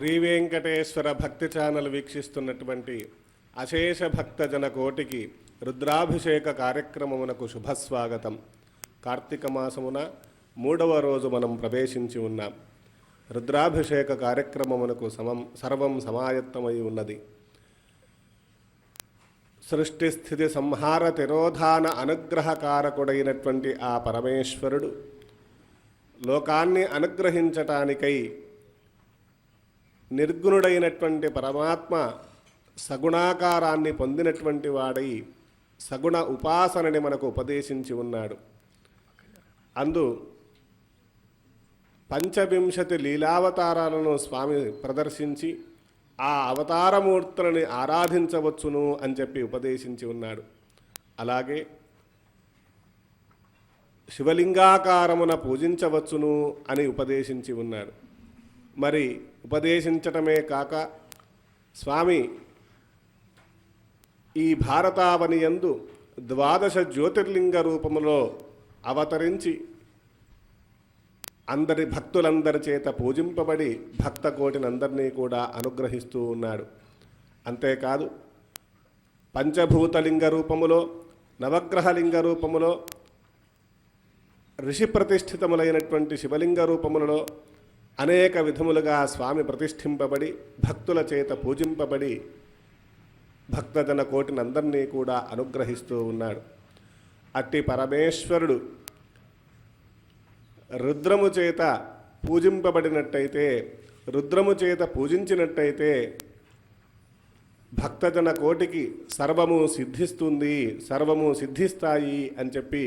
శ్రీ వెంకటేశ్వర భక్తి ఛానల్ వీక్షిస్తున్నటువంటి అశేష భక్తజన కోటికి రుద్రాభిషేక కార్యక్రమమునకు శుభస్వాగతం. కార్తీక మాసమున 3వ రోజు మనం ప్రవేశించి ఉన్నాం. రుద్రాభిషేక కార్యక్రమమునకు సర్వం సమాయత్తమై ఉన్నది. సృష్టి స్థితి సంహార తిరోధాన అనుగ్రహకారకుడైనటువంటి ఆ పరమేశ్వరుడు లోకాన్ని అనుగ్రహించటానికై నిర్గుణుడైనటువంటి పరమాత్మ సగుణాకారాన్ని పొందినటువంటి వాడై సగుణ ఉపాసనని మనకు ఉపదేశించి ఉన్నాడు. అందు 25 లీలావతారాలను స్వామి ప్రదర్శించి ఆ అవతారమూర్తులని ఆరాధించవచ్చును అని చెప్పి ఉపదేశించి ఉన్నాడు. అలాగే శివలింగాకారమున పూజించవచ్చును అని ఉపదేశించి ఉన్నాడు. మరి ఉపదేశించటమే కాక స్వామి ఈ భారతావనియందు 12 జ్యోతిర్లింగ రూపములో అవతరించి అందరి భక్తులందరి చేత పూజింపబడి భక్త కోటినందరినీ కూడా అనుగ్రహిస్తూ ఉన్నాడు. అంతేకాదు పంచభూతలింగ రూపములో, నవగ్రహలింగ రూపములో, ఋషి ప్రతిష్ఠితములైనటువంటి శివలింగ రూపములలో అనేక విధములుగా స్వామి ప్రతిష్ఠింపబడి భక్తుల చేత పూజింపబడి భక్తజన కోటినందరినీ కూడా అనుగ్రహిస్తూ ఉన్నాడు. అట్టి పరమేశ్వరుడు రుద్రము చేత పూజింపబడినట్టయితే, రుద్రము చేత పూజించినట్టయితే భక్తజన కోటికి సర్వము సిద్ధిస్తుంది, సర్వము సిద్ధిస్తాయి అని చెప్పి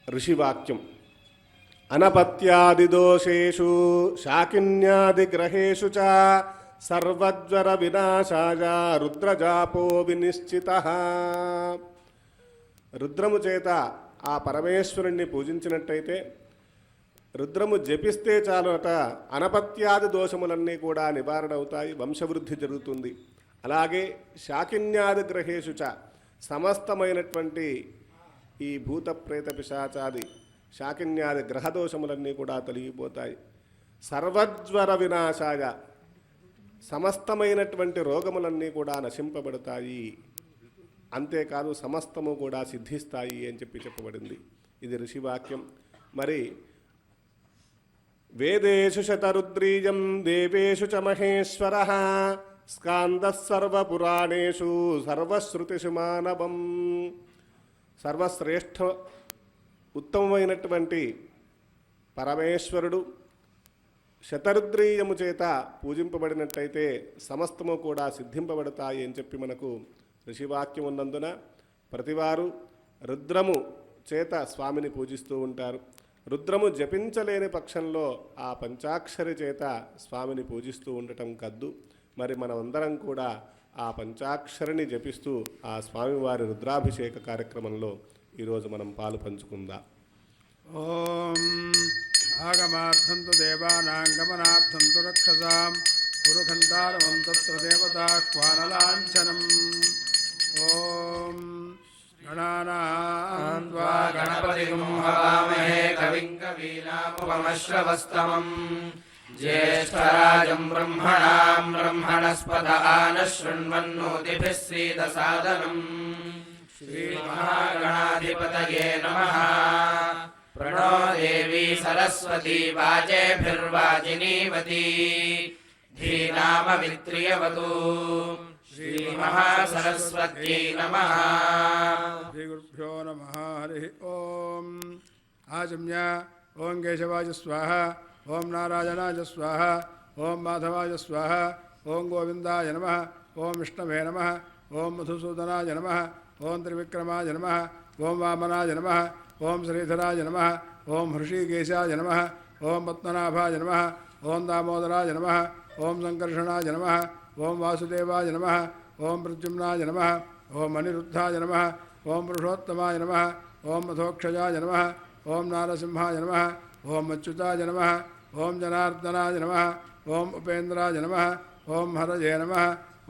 ఋషివాక్యం. అనపత్యాదిదోషేషు శాకిన్యాదిగ్రహేషు చ సర్వజ్వర వినాశాయ రుద్రజాపో వినిశ్చితః. రుద్రము చేత ఆ పరమేశ్వరుణ్ణి పూజించినట్టయితే, రుద్రము జపిస్తే చాలుట అనపత్యాది దోషములన్నీ కూడా నివారణ అవుతాయి, వంశవృద్ధి జరుగుతుంది. అలాగే శాకిన్యాది గ్రహేషు చ సమస్తమైనటువంటి ఈ భూత ప్రేత పిశాచాది శాకిన్యాది గ్రహదోషములన్నీ కూడా తొలగిపోతాయి. సర్వజ్వర వినాశాయ సమస్తమైనటువంటి రోగములన్నీ కూడా నశింపబడతాయి. అంతేకాదు సమస్తము కూడా సిద్ధిస్తాయి అని చెప్పబడింది. ఇది ఋషివాక్యం. మరి వేదేషు శతరుద్రీయం దేవేషు చ మహేశ్వరః స్కాందః సర్వపురాణేషు సర్వశ్రుతిషు మానవం. సర్వశ్రేష్ఠ ఉత్తమమైనటువంటి పరమేశ్వరుడు శతరుద్రీయము చేత పూజింపబడినట్టయితే సమస్తము కూడా సిద్ధింపబడతాయి అని చెప్పి మనకు ఋషివాక్యం ఉన్నందున ప్రతివారు రుద్రము చేత స్వామిని పూజిస్తూ ఉంటారు. రుద్రము జపించలేని పక్షంలో ఆ పంచాక్షరి చేత స్వామిని పూజిస్తూ ఉండటం కద్దు. మరి మనమందరం కూడా ఆ పంచాక్షరిని జపిస్తూ ఆ స్వామివారి రుద్రాభిషేక కార్యక్రమంలో ఈరోజు మనం పాలు పంచుకుందాం. ఓం ఆగమార్థం తు దేవానాం గమనార్థం తు రక్షసాం పురుఖంతారవం తత్ర దేవతాహ్వానలాంఛనం. ఓం గణానాం త్వా గణపతిం హవామహే కవిం కవీనాముపమశ్రవస్తమం జ్యేష్ఠరాజం బ్రహ్మణాం బ్రహ్మణస్పద ఆనః శృణ్వన్నోతిభిः సీదసాదనం. శ్రీమహాగణాధిపతయే నమః. ప్రణో దేవీ సరస్వతీ వాచేభిర్వాజినీవతి ధీనామవిత్రియవతు. శ్రీమహాసరస్వత్యై నమః. శ్రీ గురుభ్యో నమః. హరి ఓం. ఆచమ్య. ఓం కేశవాయ స్వాహ. ఓం నారాయణాయ స్వాహ. ఓం మాధవాయ స్వాహ. ఓం గోవిందాయ నమః. ఓం విష్ణవే నమః. ఓం మధుసూదనాయ నమః. ఓం త్రివిక్రమాయ నమః. ఓం వామనాయ నమః. ఓం శ్రీధరాయ నమః. ఓం హృషీకేశాయ నమః. ఓం పద్మనాభాయ నమః. ఓం దామోదరాయ నమః. ఓం సంకర్షణాయ నమః. ఓం వాసుదేవాయ నమః. ఓం ప్రద్యుమ్నాయ నమః. ఓం అనిరుద్ధాయ నమః. ఓం పురుషోత్తమాయ నమః. ఓం మధోక్షజాయ నమః. ఓం నారసింహాయ నమః. ఓం అచ్యుతాయ నమః. ఓం జనార్దనాయ నమః. ఓం ఉపేంద్రాయ నమః. ఓం హరయే నమః.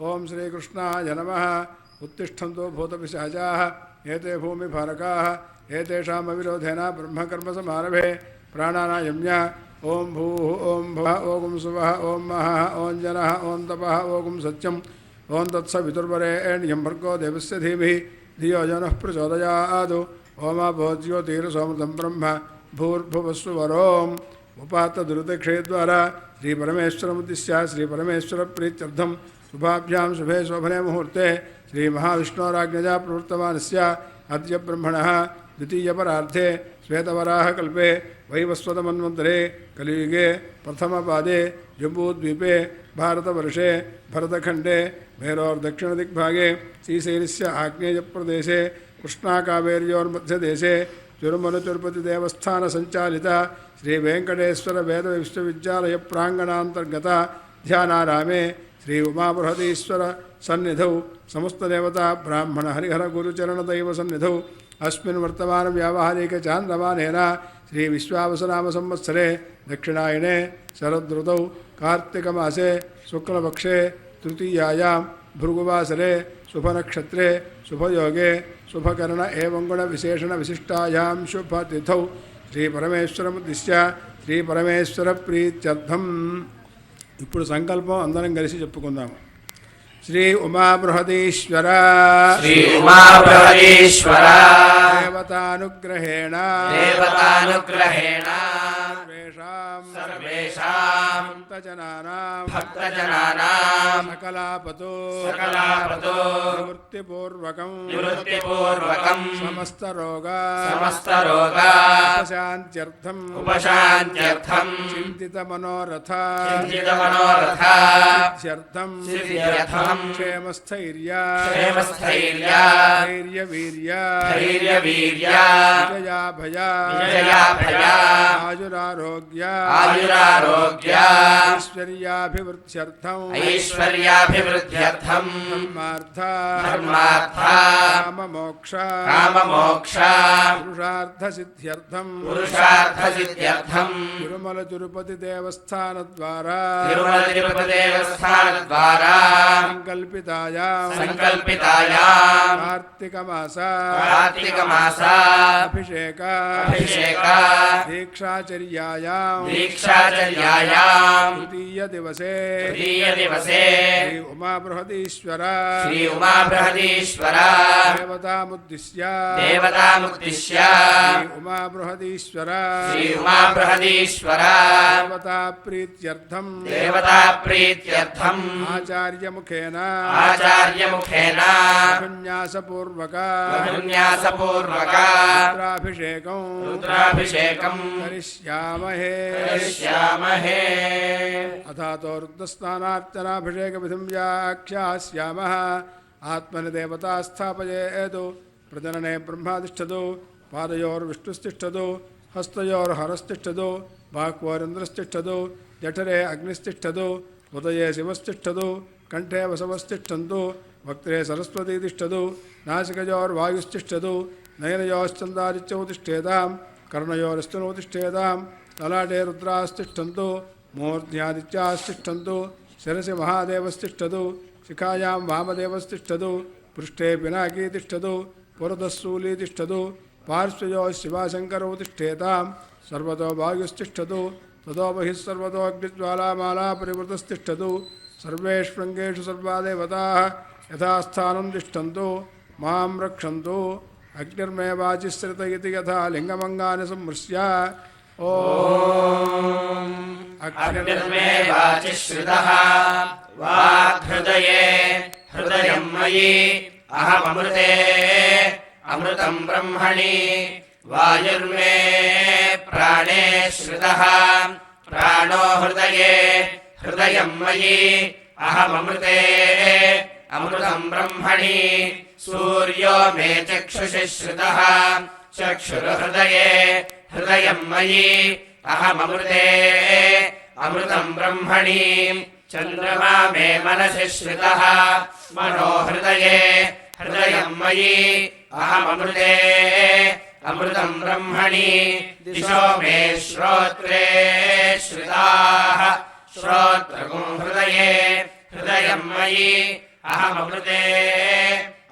ఓం శ్రీకృష్ణాయ నమః. उत्तिष्ठन्तो भूतपिशाचाः एते भूमिभारकाः एतेषामविरोधेन ब्रह्मकर्मसमारभे प्राणानायम्य ओम भूः ओम भुवः ओम सुवः ओम महः ओम जनः ओम तपः ओम सत्यम् ओम तत्सवितुर्वरेण्यं भर्गो देवस्य धीमहि धियो यो नः प्रचोदयात् ओमापो ज्योतिर्सोमृतं ब्रह्म भूर्भुवस्सुवरोम् उपात्तदुरितक्षे द्वारा श्रीपरमेश्वरमुद्दिश्य श्रीपरमेश्वरप्रीत्यर्थं शुभाभ्यां शुभे शोभने मुहूर्ते श्रीमहाविष्णोराज्ञया प्रवृत्तमानस्य अद्य ब्रह्मणः द्वितीयपरार्धे श्वेतवराहकल्पे वैवस्वतमन्वन्तरे कलियुगे प्रथमपादे जम्बूद्वीपे भारतवर्षे भरतखण्डे मेरोर्दक्षिणदिग्भागे श्रीशैलस्य आग्नेयप्रदेशे कृष्णाकावेर्योर्मध्यदेशे तिरुमलतिरुपतिदेवस्थानसञ्चालित श्रीवेङ्कटेश्वरवेदविश्वविद्यालयप्राङ्गणान्तर्गत ध्यानारामे श्री उमाबृहदीश्वर सन्निधौ समस्तदेवता ब्राह्मण हरिहर गुरुचरणदैव सन्निधौ अस्मिन् वर्तमान व्यावहारिकचान्द्रमानेन श्री विश्वावसनाम संवत्सरे दक्षिणायने शरदृतौ कार्तिकमासे शुक्लपक्षे तृतीयायां भृगुवासरे शुभनक्षत्रे शुभयोगे शुभकर्ण एवं गुणविशेषणविशिष्टायां शुभतिथौ श्रीपरमेश्वरमुद्दिश्य श्रीपरमेश्वरप्रीत्यर्थम् ఇప్పుడు సంకల్పం అందరం కలిసి చెప్పుకుందాం. శ్రీ ఉమాబృహదీశ్వర శ్రీ ఉమాబృహదీశ్వర దేవతానుగ్రహేణ సర్వేషాం భక్తజనానాం సకలాపతో నివృత్తిపూర్వకం సమస్త రోగా ఉపశాంత్యర్థం చింతిత మనోరథ సిద్ధ్యర్థం క్షేమస్థైర్య ధైర్యవీర్య విజయాభయ ఆయురారోగ్య ఐశ్వర్యాభివృద్ధ్యర్థం ధర్మార్థ కామమోక్ష పురుషార్థసిద్ధ్యర్థం తిరుమల తిరుపతి దేవస్థాన ద్వారా సంకల్పితాయాం కార్తీక మాస అభిషేక దీక్షాచర్యాయాం తృతీయ దివసే శ్రీ ఉమాబృహదీశ్వర దేవతాముద్దిశ్య శ్రీ ఉమాబృహదీశ్వర దేవతాప్రీత్యర్థం ఆచార్యముఖేన ఉపన్యాసపూర్వక రుద్రాభిషేకం కరిష్యామహే అథాతో రుద్రస్నానార్చనాభిషేక విధిం వ్యాఖ్యాస్యామః ఆత్మని దేవతా స్థాపయేతు ప్రజననే బ్రహ్మాతిష్ఠతు పాదయోర్విష్ణుస్తిష్ఠతు హస్తయోర్హరస్తిష్ఠతు వాక్వోరింద్రస్తిష్ఠతు జఠరే అగ్నిస్తిష్ఠతు ఉదయే శివస్తిష్ఠతు కంఠే వసవస్తిష్ఠन्तు వక్త్రే సరస్వతీ తిష్టతు నాసికయోర్వాయుస్తిష్ఠతు నయనయోశ్చందాదిత్యౌ తిష్టేతాం కర్ణయోరస్తనౌ తిష్టేతాం లలాటే రుద్రాస్తిష్ఠन्तు మూర్ధ్యాదిత్యాస్తిష్ఠन्तు శిరసి మహాదేవస్తిష్ఠతు శిఖాయాం వామదేవస్తిష్ఠతు పృష్ఠే పినాకీ తిష్టతు పురదశూలీ తిష్టతు పార్శ్వయో శివాశంకరౌ తిష్టేతాం సర్వతో వాయుస్తిష్ఠతు తతో బహిః సర్వతో అగ్నిజ్వాలామాలా పరివృతస్తిష్ఠతు సర్వేష్వంగేషు సర్వా దేవతాః యథాస్థానం తిష్టन्तు మాం రక్షन्तు అగ్నిర్మే వాచిశ్రిత ఇతి యథా లింగమంగాని సంమృశ్య ఓం అగ్నిర్మే వాచిశ్రితః వాగ్హృదయే హృదయం మయి అహమమృతే అమృతం బ్రహ్మణి వాయుర్మే ప్రాణే శ్రితః ప్రాణో హృదయే హృదయం మయి అహమమృతే అమృతం బ్రహ్మణి సూర్యో మే చక్షుషి శ్రితః చక్షుర్హృదయే హృదయం మయి అహమమృతే అమృతం బ్రహ్మణి చంద్రమా మే మనసి శ్రితః మనో హృదయే హృదయం మయి అహమమృతే అమృతం బ్రహ్మణి దిశో మే శ్రోత్రే శ్రితాః శ్రోత్రగుం హృదయే హృదయం మయి అహమమృతే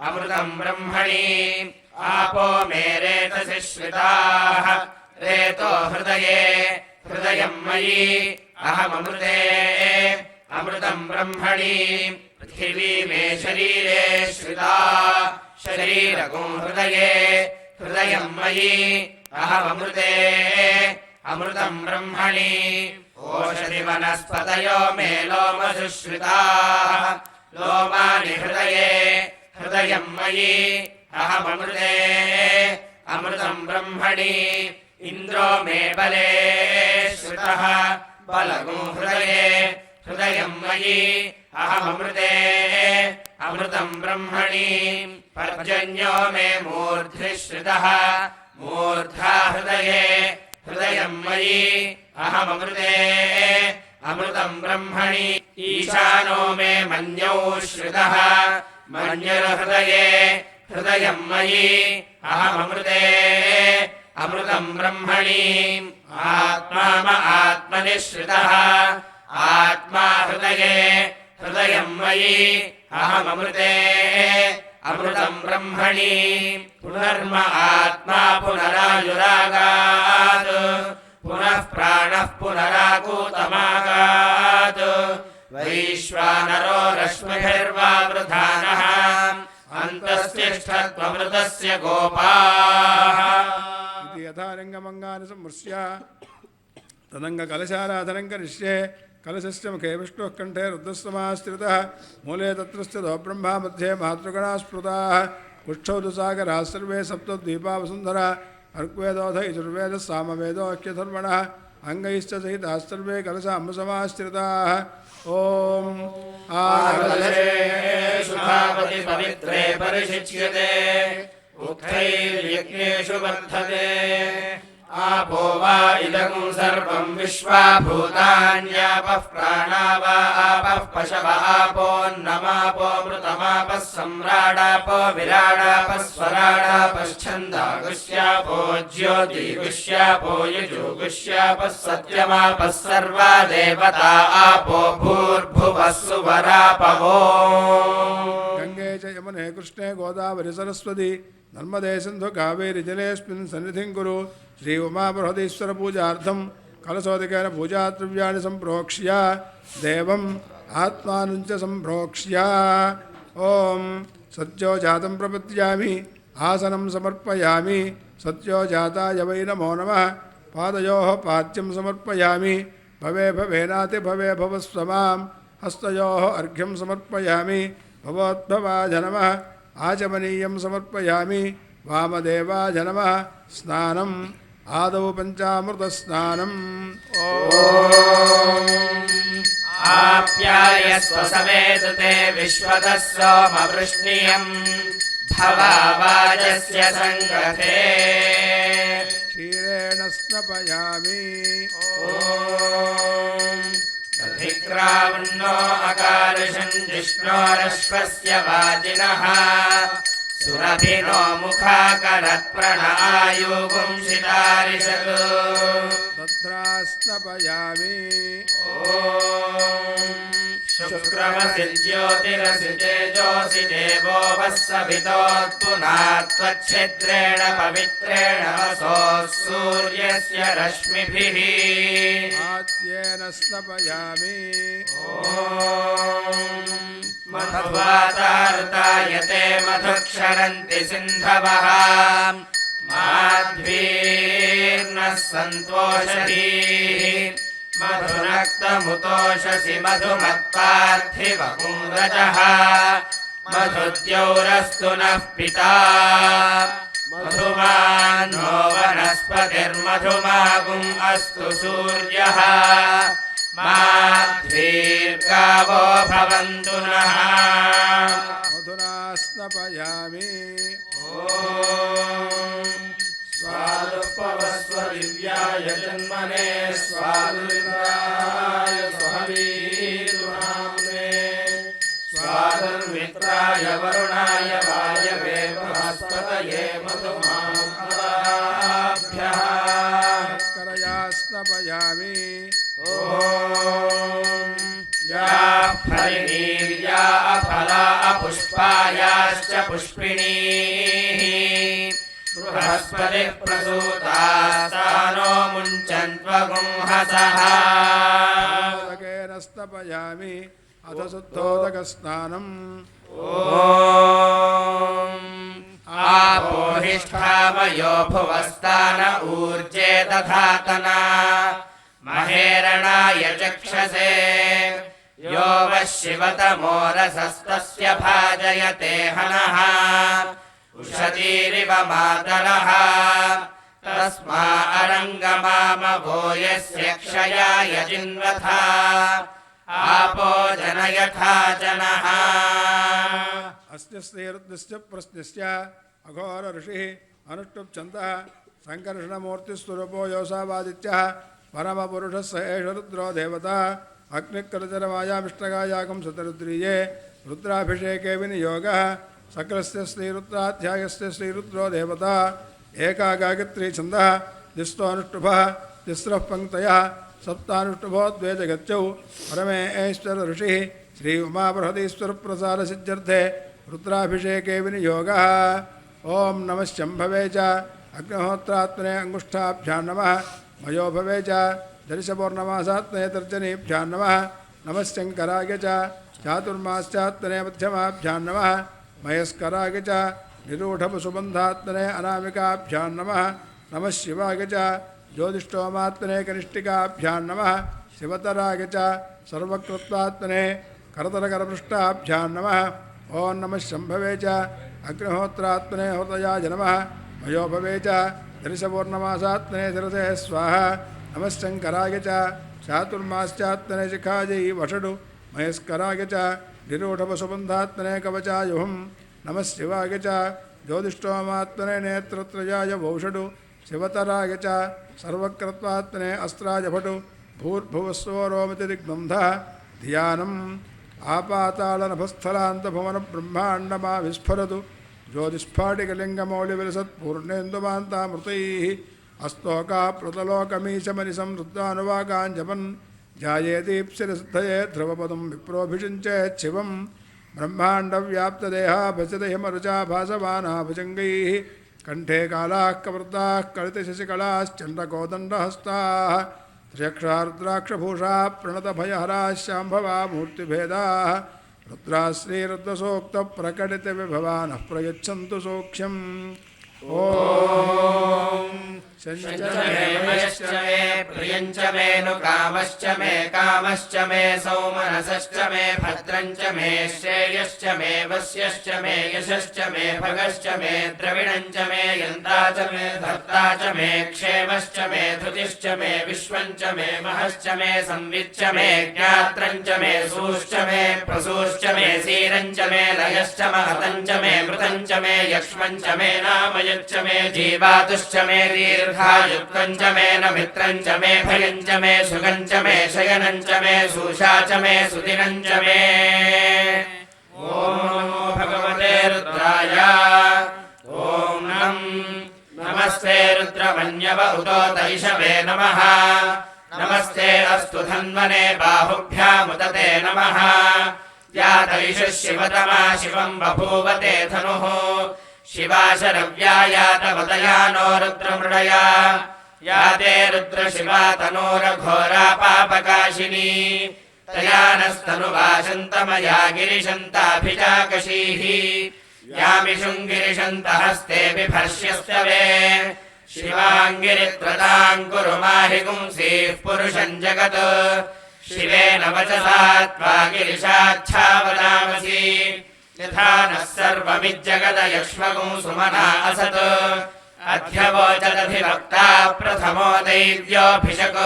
అమృతం బ్రహ్మణి आपो मे रेतसि श्रिताः रेतो हृदये हृदयं मयि अहममृते अमृतं ब्रह्मणि पृथिवी मे शरीरे श्रिता शरीरगुं हृदये हृदयं मयि अहममृते अमृतं ब्रह्मणि ओषधिवनस्पतयो मे लोमसुश्रिताः लोमानि हृदये हृदयं मयि अहममृते अमृतं ब्रह्मणि इन्द्रो मे बले श्रितः बलगुं हृदये हृदयं मयि अहममृते अमृतं ब्रह्मणि पर्जन्यो मे मूर्ध्नि श्रितः मूर्धा हृदये हृदयं मयि अहममृते अमृतं ब्रह्मणि ईशानो मे मन्यौ श्रितः मन्युर्हृदये हृदयं मयि अहममृते अमृतं ब्रह्मणि आत्मा आत्मनि श्रितः आत्मा हृदये हृदयं मयि अहममृते अमृतं ब्रह्मणि पुनर्म आत्मा पुनरायुरागात् पुनः प्राणः पुनराकूतमागात् वैश्वानरो रश्मिभिर्वावृधानः अन्तस्तिष्ठत्वमृतस्य गोपाः इति यथा रङ्गमङ्गानि संमृश्य तदङ्गकलशाराधनं करिष्ये कलशस्य मुखे विष्णुः कण्ठे रुद्रस्तमाश्रितः मूले तत्रस्थितो ब्रह्मा मध्ये मातृगणाः स्मृताः पुष्ठौ तु सागराः सर्वे सप्तद्वीपा वसुन्धरा अर्क्वेदोऽथ यजुर्वेदः सामवेदोऽख्यथर्वणः अङ्गैश्च सहिताः सर्वे कलशाम्बुसमाश्रिताः ॐ आकलशेषु भावति पवित्रे परिशिच्यते उक्थैर्यज्ञेषु वर्धते आपो वा इदं सर्वं विश्वा भूतान्यापः प्राणा वा आपः पशव आपोऽन्नमापो मृतमापः सम्राडापो विराडापः स्वराडापश्छन्दागुष्यापो ज्योतिगुष्यापो यजुगुष्यापः सत्यमापः सर्वा देवता आपो भूर्भुवः सुवरापवो गंगे च यमुने कृष्णे गोदावरी सरस्वती नर्मदे सिन्धु कावेरी जलेऽस्मिन् सन्निधिं कुरु श्री उमा बृहदीश्वर पूजार्थं कलशोदकेन पूजाद्रव्याणि सम्प्रोक्ष्य देवम् आत्मानं च सम्प्रोक्ष्य ॐ सत्यो जातं प्रपद्यामि आसनं समर्पयामि सत्यो जाताय वै नमो नमः पादयोः पाद्यं समर्पयामि भवे भवेनाति भवे भवस्व मां हस्तयोः अर्घ्यं समर्पयामि भवोद्भवाय नमः आचमनीयं समर्पयामि वामदेवाय नमः स्नानम् आदौ पञ्चामृतस्नानम् आप्यायस्व समेत ते विश्वतः सोमवृष्णियम् भवावाजस्य सङ्गते क्षीरेण स्नपयामि दधिक्रावण्णो अकार्षन् जिष्णोरश्वस्य वाजिनः सुरभिनो मुखाकरत्प्रणआयुगुंसितारिषत् तत्रा स्नपयामि शुक्रमसि ज्योतिरसि तेजोऽसि देवो वः सवितोऽत्पुना त्वच्छिद्रेण पवित्रेण वसोः सूर्यस्य रश्मिभिः आद्येन स्नपयामि मधुवातार्तायते मधुक्षरन्ति सिन्धवः माध्वीर्नः सन्तोषधीः मधुनक्तमुतोषसि मधुमत्पार्थिवपुंरजः मधुद्यौरस्तु नः पिता मधुमान्नो वनस्पतिर्मधुमागुम् अस्तु सूर्यः माध्वीर्गावो भवन्तु नः मधुना स्नपयामि स्वादुपवस्व दिव्याय जन्मने स्वादुरिन्द्राय स्वहवीर्नाम्ने स्वादुर्मित्राय वरुणाय वायवे बृहस्पतये मधुमाभ्यः करया स्नपयामि या फलिनीर्या अफला अपुष्पायाश्च पुष्पिणीः बृहस्पतिः प्रसूतास्तानो मुञ्चन्त्वगुंहसः मोदकेन स्तपयामि अथ शुद्धोदकस्नानम् आपोहिष्ठावयो भुवस्तान ऊर्जे दधातना महेरणाय चक्षसे यो वः शिवतमोरसस्तस्य भाजयते हनः उषतीरिव मातरः तस्मा अरङ्गमामवो यस्य क्षयाय जिन्वथा आपो जनयथा जनः अस्य श्रीरुद्रस्य प्रश्नस्य अघोर ऋषिः अनुष्टुप्छन्दः सङ्कर्षणमूर्तिस्वरूपो योऽसावादित्यः परमपुरुषः स एष रुद्रो देवता अग्निकरचरमायामिष्टगायाकं सतरुद्रीये रुद्राभिषेके विनियोगः सकलस्य श्रीरुद्राध्यायस्य श्रीरुद्रो देवता एका गायत्री छन्दः दिष्टोऽनुष्टुभः तिस्रः पङ्क्तयः सप्तानुष्टुभो द्वे जगत्यौ परमेश्वर ऋषिः श्री उमाबृहदीश्वरप्रसादसिद्ध्यर्थे रुद्राभिषेके विनियोगः ओं नमः शम्भवे च अग्निहोत्रात्मने अंगुष्ठाभ्यां नमः मयोभवे च दर्शपौर्णमासात्मने तर्जनीभ्यां नमः नमः शङ्कराय च चातुर्मास्यात्मने मध्यमाभ्यां नमः मयस्कराय च निरूढपशुबन्धात्मने अनामिकाभ्यां नमः नमः शिवाय च ज्योतिष्ठोमात्मने कनिष्ठिकाभ्यां नमः शिवतराय च सर्वकृत्वात्मने करतलकरपृष्ठाभ्यां नमः ओं नमः शम्भवे च अग्निहोत्रात्मने हृदयाय नमः मयोभवे च दर्शपौर्णमासात्मने शिरसे स्वाहा नमः शङ्कराय च चातुर्मास्यात्मने शिखायै वषडु मयस्कराय च निरूढपशुबन्धात्मने कवचायुहं नमः शिवाय च ज्योतिष्ठोमात्मने नेत्रत्रयाय वौषडु शिवतराय च सर्वकृत्वात्मने अस्त्राय भटु भूर्भुवस्वरोमतिदिग्बन्धः ध्यानम् आपातालनभस्थलान्तभुवनब्रह्माण्डमा विस्फुरतु ज्योतिष्फाटिकलिङ्गमौलिविलसत्पूर्णेन्दुमान्तामृतैः अस्तोकाप्लुतलोकमीशमनिशं रुद्रानुवाकाञ्जपन् ध्यायेदीप्सिरसिद्धये ध्रुवपदं विप्रोभिषिञ्चेच्छिवम् ब्रह्माण्डव्याप्तदेहा भजदहिमरुचा भासमाना भुजङ्गैः कण्ठे कालाः कवृताः कलितशशिकलाश्चण्डकोदण्डहस्ताः त्र्यक्षा रुद्राक्षभूषा प्रणतभयहराः शाम्भवा मूर्तिभेदाः रुद्राः श्रीरुद्रसूक्तप्रकटितविभवानः प्रयच्छन्तु सौक्ष्यम् ॐ शञ्च मे प्रियञ्च मे नुकामश्च मे कामश्च मे सौमनसश्च मे भद्रञ्च मे श्रेयश्च मे वस्यश्च मे यशश्च मे भगश्च मे द्रविणञ्च मे यन्ता च मे धर्ता च मे क्षेमश्च मे धृतिश्च मे विश्वञ्च मे महश्च मे संविच्च मे ज्ञात्रञ्च मे सूश्च मे प्रसूश्च मे सीरञ्च मे लयश्च महतञ्च मे मृतञ्च मे यक्ष्मञ्च मे नामयच्च मे जीवातुश्च मे दीर्घायुक्तञ्च मे न मित्रञ्च मे भयञ्च मे सुगञ्च मे शयनञ्च मे सूषा च मे सुदिनञ्च मे ॐ नमो भगवते रुद्राय ॐ नमस्ते रुद्रमन्यव उदोतैषवे नमः नमस्ते अस्तु धन्वने बाहुभ्यामुदते नमः या तैषः शिवतमा शिवं बभूवते धनुः शिवा शरव्या या तवदया नो रुद्रमृडया या ते रुद्रशिवा तनोरघोरा पापकाशिनी तया नस्तनुवाशन्तमया गिरिशन्ताभिजाकशीः यामिषुङ्गिरिशन्तहस्ते बिभर्ष्यस्तवे शिवाङ्गिरित्रताम् कुरु माहि पुंसीः पुरुषम् जगत् शिवेन वचसा त्वा गिरिशाच्छावदामसि यथा नः सर्वमिज्जगदयक्ष्मगुं सुमना असत् अध्यवोचदधिवक्ता प्रथमो दैव्योऽभिषक्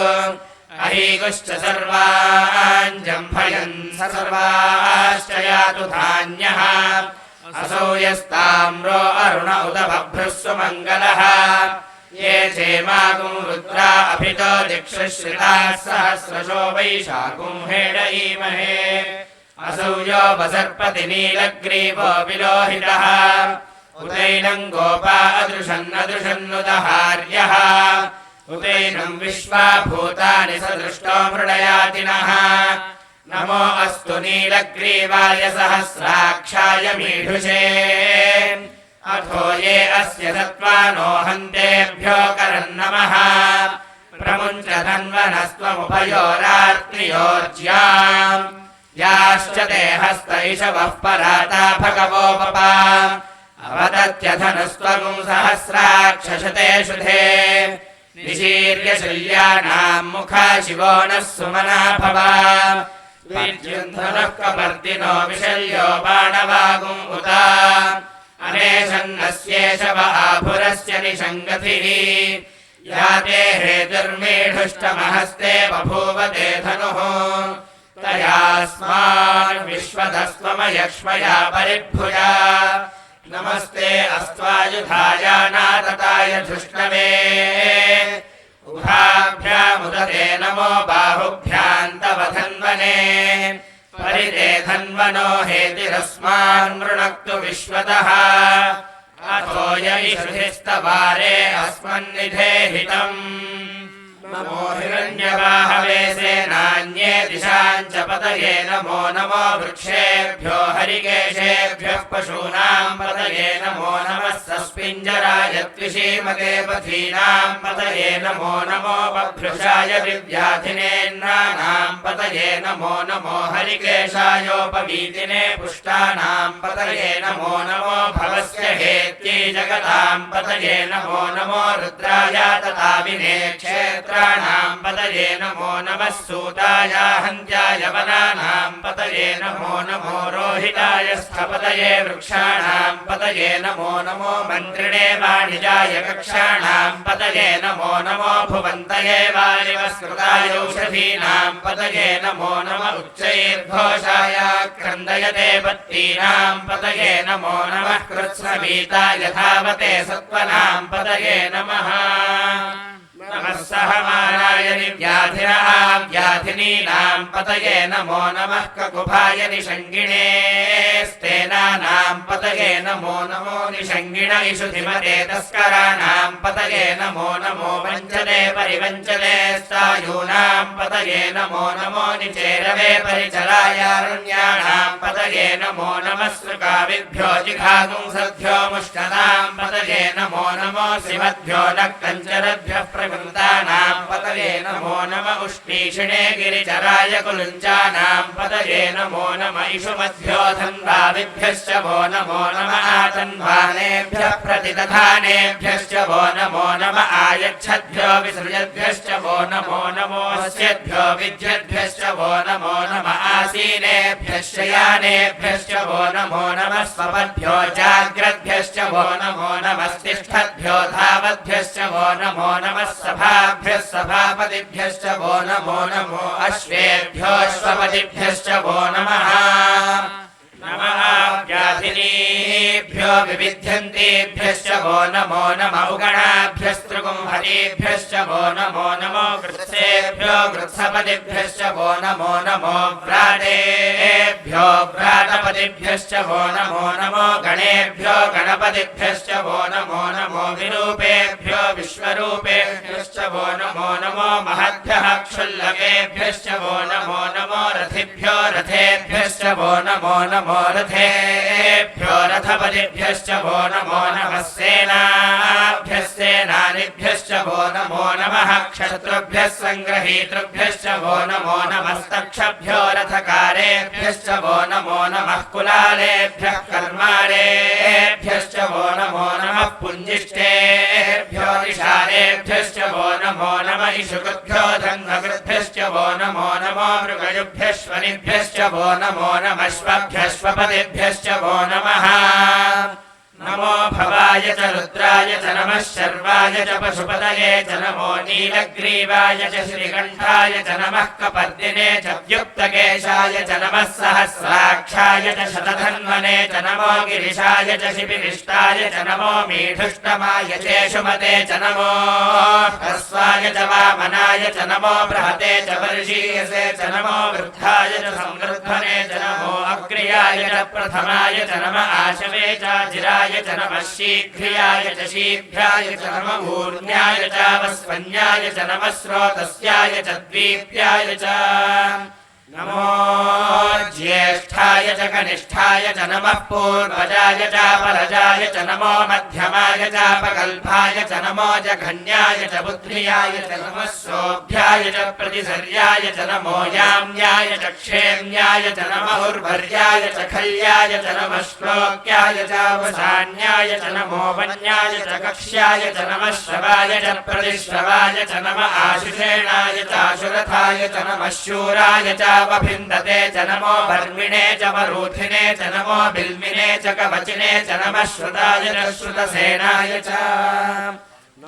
अहीकुश्च सर्वान् जम्भयन् सर्वाश्च यातु धान्यः असौ यस्ताम्रो अरुण उत बभ्रुः सुमङ्गलः ये चेमागुं रुद्रा अभितो दिक्षुश्रिताः सहस्रशो वैशाखुं हेडयीमहे असौ यो वसर्पति नीलग्रीवो विलोहितः उदैनं गोपा अदृशन्नदृशन्नुदहार्यः उदैनं विश्वा भूतानि सदृष्टो मृडयातिनः नमो अस्तु नीलग्रीवाय सहस्राक्षाय मीढुषे अथो ये अस्य सत्त्वानो हन्तेभ्यो करन्नमः प्रमुञ्च धन्वनस्त्वमुभयोरात्रियोर्ज्याम् याश्च ते हस्त इषवः पराता भगवोपपा अवदत्यधनुस्त्वगुं सहस्राक्षशते शुधे निशीर्य शल्यानाम् मुखा शिवो नः सुमना भवा विद्युन्धनः कपर्दिनो विशल्यो बाणवागुम् उता अनेशन्नस्येष व आभुरस्य निषङ्गतिः या ते हेतुर्मीढुष्टमहस्ते बभूव ते धनुः तयास्मान् विश्वतस्त्वमयक्ष्मया परिभुजा नमस्ते अस्त्वायुधायानातताय धृष्णवे उभाभ्यामुदते नमो बाहुभ्याम् तव धन्वने परिते धन्वनो हेतिरस्मान् मृणक्तु विश्वतः अथो यैषुधिस्तवारे अस्मन्निधेहितम् नमो हिरण्यवाहवे सेनान्ये दिशाम् च पतये नमो नमो वृक्षेभ्यो हरिकेशेभ्यः पशूनाम् पतये नमो नमः सस्पिञ्जराय त्विषीमते पथीनाम् पतये नमो नमो बभ्रुषाय विव्याधिनेन्नानाम् पतये नमो नमो हरिकेशायोपवीतिने पुष्टानाम् पतये नमो नमो भवस्य हेत्यै जगताम् पतये नमो नमो रुद्राय तताविने क्षेत्राणाम् पतये नमो नमः सूताय हन्त्याय वनानाम् पतये नमो नमो रोहिताय स्थपतये वृक्षाणाम् पतये नमो नमो मन्त्रिणे वाणिजाय कक्षाणाम् पतये नमो नमो भुवन्तये वारिवस्कृताय औषधीनाम् पतये नमो नम उच्चैर्घोषाय क्रन्दयते पत्तीनाम् पतये नमो नमः कृत्स्नवीताय धावते सत्त्वनाम् पतये नमः नमः सहमानाय निव्याधिनः व्याधिनीनाम् पतये नमो नमः ककुभाय निषङ्गिणे स्तेनानाम् पतये नमो नमो निषङ्गिण इषुधिमते तस्कराणाम् पतये नमो नमो वञ्चते परिवञ्चते स्थायूनाम् पतये नमो नमो निचेरवे परिचरायारण्याणाम् पतये नमो नमः सृकाविभ्यो जिघागुंसद्भ्यो मुष्टताम् पतये नमो नमो श्रीमद्भ्यो नक्तञ्चरद्भ्यः प्रकृतानाम् पतये नमो नम उष्णीषिणे गिरिचराय कुलुञ्चानाम् पतये नमो नम इषुमद्भ्यो धन्वाविभ्यश्च वो नमो नम आतन्वानेभ्यः प्रतिदधानेभ्यश्च वो नमो नम आयच्छद्भ्यो विसृजद्भ्यश्च वो नमो नमो अस्यद्भ्यो विद्यद्भ्यश्च वो नमो नम आसीनेभ्यश्च यानेभ्यश्च वो नमो नमः स्वपद्भ्यो जाग्रद्भ्यश्च वो नमो नमस्तिष्ठद्भ्यो धावद्भ्यश्च वो नमो नमः सभाभ्यः सभापतिभ्यश्च वो नमो नमो अश्वेभ्योऽश्वपतिभ्यश्च वो नमः नमः व्याधिनीभ्यो विविध्यन्तेभ्यश्च वो नमो नम उगणाभ्यस्त्रिगुंहरेभ्यश्च वो नमो नमो कृत्सेभ्यो कृत्सपतिभ्यश्च वो नमो नमो व्रातेभ्यो व्रातपतिभ्यश्च वो नमो नमो गणेभ्यो गणपतिभ्यश्च वो नमो नमो विरूपेभ्यो विश्वरूपेभ्यश्च वो नमो नमो महद्भ्यः क्षुल्लकेभ्यश्च वो नमो नमो रथिभ्यो रथेभ्यश्च वो नमो नमो रथेभ्यो रथपतिभ्यश्च वो नमो नमः सेनाभ्यः सेनानिभ्यश्च वो नमो नमः क्षत्रुभ्यः सङ्ग्रहीतृभ्यश्च वो नमो नमस्तक्षभ्यो रथकारेभ्यश्च वो नमो नमः कुलालेभ्यः कर्मारेभ्यश्च वो नमो नमः पुञ्जिष्टेभ्यो निषारेभ्यश्च वो नमो नमः इषुकृभ्यो धन्वकृभ्यश्च वो नमो नमो मृगयुभ्यश्वनिभ्यश्च वो नमो नमः श्वभ्यश्वपतिभ्यश्च वो नमः नमो भवाय च रुद्राय च नमः शर्वाय च पशुपतये च नमो नीलग्रीवाय च श्रीकण्ठाय च नमः कपर्दिने च व्युक्तकेशाय च नमः सहस्राक्षाय च शतधन्वने च नमो गिरिशाय च शिबिरिष्टाय च नमो मीढुष्टमाय चेषुमते च नमो ह्रस्वाय च वामनाय च नमो बृहते च वर्षीयसे च नमो वृद्धाय च संवृद्धने च नमो अग्र्याय च प्रथमाय च नम आशवे च चिराय च नमः शीघ्र्याय च शीघ्राय च नमः ऊर्ण्याय च वस्वन्याय च नमः स्रोतस्याय च द्वीप्याय च नमो ज्येष्ठाय च कनिष्ठाय च नमः पूर्वजाय च परजाय च नमो मध्यमाय च अपकल्पाय च नमो जघन्याय च बुद्ध्याय च नमः सोऽभ्याय च प्रतिसर्याय च नमो याम्याय च क्षेम्याय च नमः उर्वर्याय च खल्याय च नमः श्लोक्याय च अवसान्याय च नमो वन्याय च कक्ष्याय च नमः श्रवाय च प्रतिश्रवाय च नमः आशुषेणाय च आशुरथाय च नमः शूराय च वभिन्दते च नमो वर्मिणे च वरूथिने च नमो बिल्मिने च कवचिने च नमः श्रुताय च श्रुतसेनाय च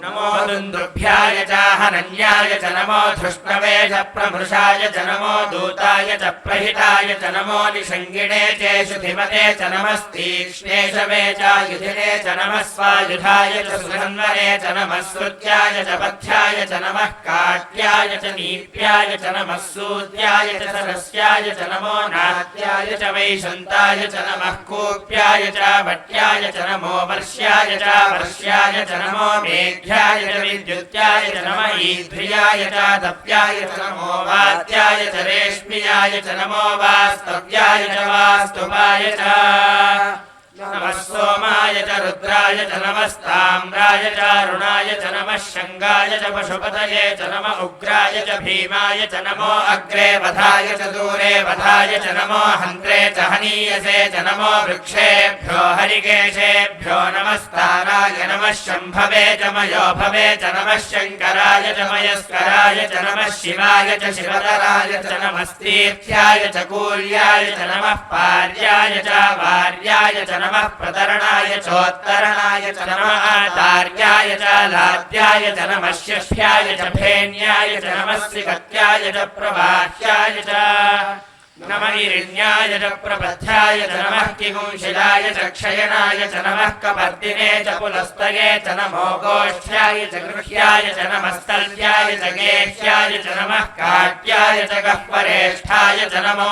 नमो दुन्दुभ्याय च हनन्याय च नमो धृष्णवे च प्रमृषाय च नमो दूताय च प्रहिताय च नमो निषङ्गिणे च शुधिमते च नमस्तीक्ष्णेशवे च युधिने च नमः स्वायुधाय च सुहन्वने च नमः श्रुत्याय च पथ्याय च नमः काट्याय च नीप्याय च नमः सूत्याय च सरस्याय च नमो नाट्याय च वैशन्ताय च नमः कूप्याय च भट्याय च नमो वर्ष्याय च वर्ष्याय च नमो मेघ्याय च विद्युत्याय च नमः ईध्रियाय च दप्याय च नमो वात्याय च रेश्म्याय च नमो वास्तव्याय च वास्तुपाय च नमः सोमाय च रुद्राय च नमस्ताम्राय च अरुणाय च नमः शङ्गाय च पशुपतये च नमः उग्राय च भीमाय च नमो अग्रे वधाय च दूरे वधाय च नमो हन्त्रे च हनीयसे च नमो वृक्षेभ्यो हरिकेशेभ्यो नमस्ताराय नमः शम्भवे च मयोभवे च नमः शङ्कराय च मयस्कराय च नमः शिवाय च शिवतराय च नमस्तीर्थ्याय च कूल्याय च नमः पार्याय च वार्याय च नमः प्रतरणाय चोत्तरणाय च नमः आचार्याय च लाद्याय च नमः शिष्याय च फेन्याय च नमः श्रीकत्याय च प्रवाह्याय च नमः इरिण्याय च प्रपथ्याय च नमः किंशिलाय च क्षयणाय च नमः कपर्दिने च पुलस्तये च नमो गोष्ठ्याय च गृह्याय च नमः स्तल्भ्याय च गेह्याय च नमः काट्याय च गह्वरेष्ठाय च नमो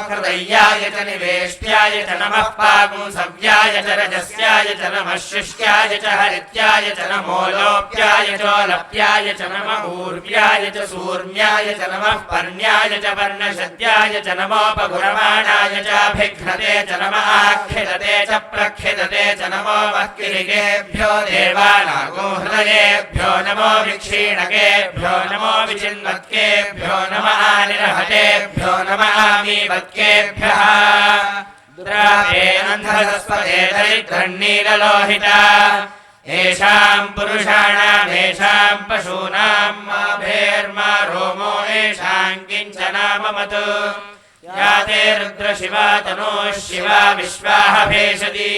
हृदयाय च निवेष्ट्याय च नमः पागुंसव्याय च रजस्याय च नमः शुष्क्याय च हरित्याय च नमो लोप्याय चोलप्याय च नमः ऊर्व्याय च सूर्म्याय च नमः पर्ण्याय च पर्णशद्याय च नमोपगुरमाणाय चाभिघ्नते च नमः आख्यदते च प्रख्यदते च नमो वक्किरिकेभ्यो देवानागो हृदयेभ्यो नमो विक्षीणकेभ्यो नमो विचिन्वत्केभ्यो नमः आनिरहतेभ्यो नमः आमीवत्केभ्यः दुरापे अन्धसस्पते दरिद्रन्नीललोहिता येषाम् पुरुषाणामेषाम् पशूनाम् मा भेर्मा रोमो येषाम् किञ्चनाममतु या ते रुद्रशिवा तनोः शिवा विश्वाः भेषजी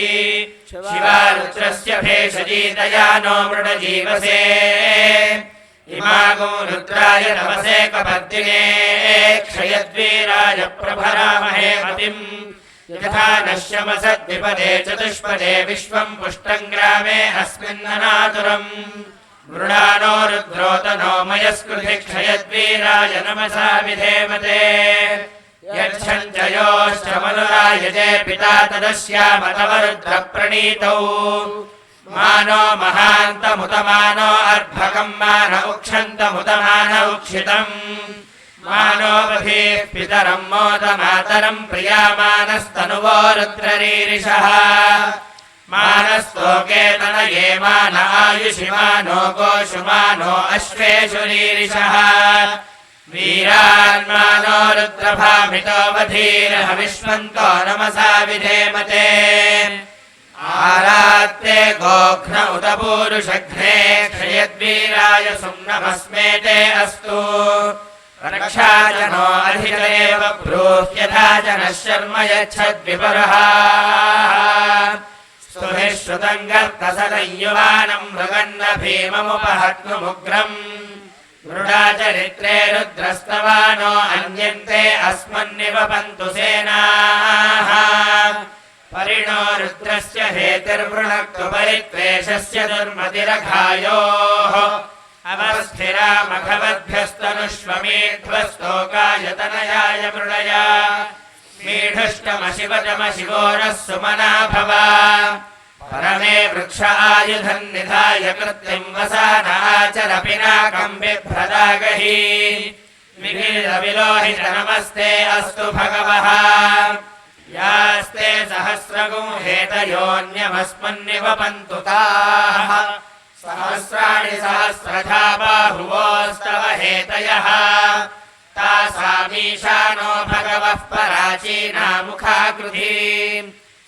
शिवा रुद्रस्य भेषजी दया नो मृडजीवसे इमागो रुद्राय नमसे कपर्दिने क्षयद्वीराय प्रभरामहे मतिम् यथा नश्यमसद्विपदे चतुष्पदे विश्वम् पुष्टम् ग्रामे अस्मिन्ननातुरम् मृडानो रुद्रोतनो मयस्कृति क्षयद्वीराय नमसा विधेमते यच्छञ्चयोश्च मनुरायजे पिता तदस्यामतवरुद्रप्रणीतौ मानो महान्तमुतमानो अर्भकम् मान उक्षन्तमुतमान उक्षितम् मानो बभीः पितरम् मोदमातरम् प्रियामानस्तनुवो रुद्ररीरिषः मानस्तोके तनये मान आयुषि मानो गोषु मानो अश्वेषु रीरिषः वीरान्मानो रुद्रभामितो वधीरः विश्वन्तो नमसा विधेमते आरात्ते गोघ्न उत पूरुषघ्ने क्षयद्वीराय सुम्नमस्मेते अस्तु रक्षा च नो अधिकरेव ब्रूह्यथा च नः शर्म यच्छद्विपरः स्तुभिः श्रुतम् गर्तसदयुवानम् मृगन्न भीममुपहत्नुमुग्रम् मृडा चरित्रे रुद्रस्तवानो अन्यन्ते अस्मन्निवपन्तु सेनाः परिणो रुद्रस्य हेतिर्वृणक्तु परित्वेषस्य दुर्मतिरघायोः अवस्थिरामघवद्भ्यस्तनुष्वमेध्वस्तोकायतनयाय मृडया मीढुष्टमशिवतमशिवोरः सुमना भव परमे वृक्ष आयुधम् निधाय कृत्रिम् वसानाचरपिनाकम् बिभ्रदागहि विलोहित नमस्ते अस्तु भगवः यास्ते सहस्रगुं हेतयोऽन्यमस्मन्निवपन्तु ताः सहस्राणि सहस्रधा बाहुवोस्तव हेतयः तासामीशानो भगवः पराचीना मुखाकृति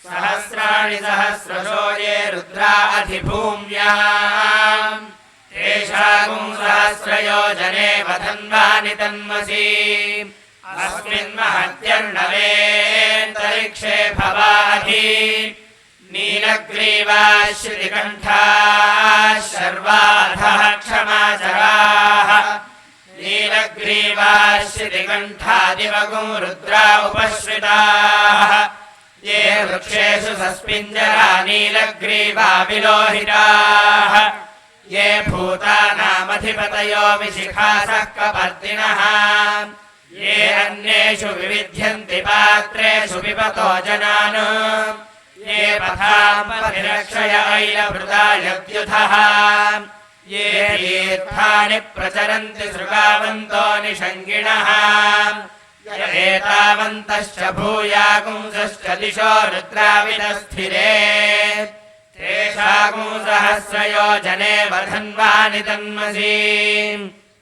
सहस्राणि सहस्रशो ये रुद्रा अधिभूम्याम् तेषां सहस्रयोजने वधन्वानि तन्मसि अस्मिन् महत्यर्णवेऽन्तरिक्षे भवाधि नीलग्रीवाश्रितिकण्ठाः शर्वाधः क्षमाचराः नीलग्रीवाश्रितिकण्ठादिवगुं रुद्रा उपश्रिताः ये वृक्षेषु सस्मिञ्जरा नीलग्रीवा विलोहिताः ये भूतानामधिपतयो विशिखासः कपर्दिनः ये अन्येषु विविध्यन्ति पात्रेषु पिबतो जनान् ये पथाम्पतिरक्षय ऐलभृतायद्युधः ये तीर्थानि प्रचरन्ति सृगावन्तो निषङ्गिणः एतावन्तश्च भूयागुंसश्च दिशो रुद्रावितस्थिरे तेषां सहस्रयोजने वधन्वानि तन्मसि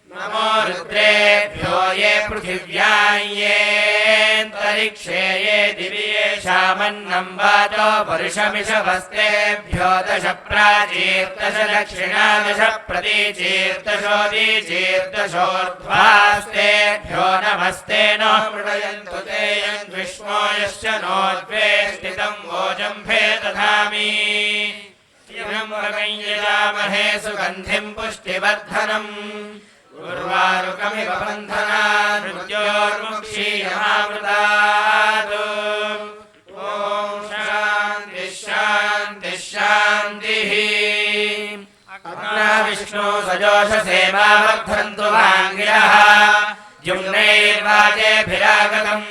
नमो रुद्रेभ्यो ये पृथिव्यां येऽन्तरिक्षे ये दिवि येषामन्नं वातो वर्षमिषवस्तेभ्यो दश प्राचीर्दश दक्षिणा दश प्रतीचीर्दशोदीचीर्दशोर्ध्वास्तेभ्यो नमस्ते नो मृडयन्तु ते यद्विष्मो यश्च नोद्वेष्टितं वोजम्भे दधामि यजामहे सुगन्धिं पुष्टिवर्धनम् उर्वारुकमिव बन्धनान् मृत्योर्मुक्षीयमामृतात् ॐ शान्तिः शान्तिः शान्तिः अग्नाविष्णो सजोषसे मा वर्धन्तु वाङ्गिरः द्युम्नैर्वाजेभिरागतम्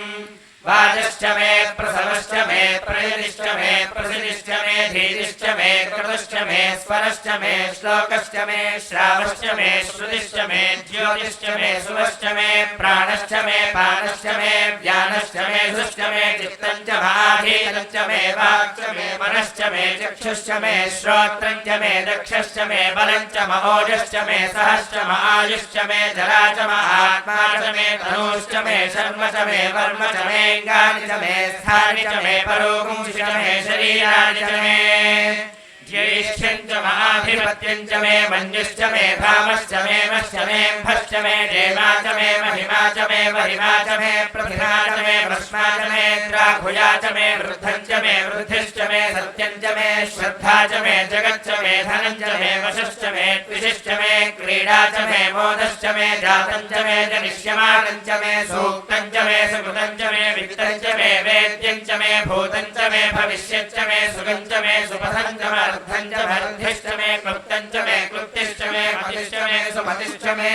वाजश्च मे प्रसवश्च मे प्रयतिश्च मे प्रसिदिश्च मे धीतिश्च मे कृतश्च मे स्वरश्च मे श्लोकश्च मे श्रावश्च मे श्रुतिश्च मे ज्योतिश्च मे सुवश्च मे प्राणश्च मे पानश्च मे व्यानश्च मे धुश्च मे चित्तञ्च माधीतञ्च मे वाक्च मे मनश्च मे चक्षुश्च मे श्रोत्रञ्च मे दक्षश्च मे बलञ्च महोजश्च मे सहश्च आयुश्च मे जरा च आत्मा च मे तनूश्च मे शर्म च मे वर्म च मे च मे स्थानि च मे परोगुंसि च मे शरीराणि च मे ज्येष्ठ्यं च महाधिपत्यं च मे मञ्जुश्च मे भामश्च मे मश्च मे भश्च मे देवा च मे महिमा च मे वरिमा च मे प्रतिभा च मे भस्मा च मे द्राघुया च मे वृद्धं च मे वृद्धिश्च मे सत्यं च मे श्रद्धा च मे जगच्च मे धनं च मे वशश्च मे द्विषश्च मे क्रीडा च मे मोदश्च मे जातं च मे जनिष्यमानं च मे सूक्तं च मे सुकृतं च मे वित्तं च मे वेद्यं च मे भूतं च मे भविष्यच्च मे सुगं च मे सुपथं च मे अर्धं च भर्धिश्च मे क्लुप्तं च मे क्लुप्तिश्च मे मतिश्च मे सुमतिश्च मे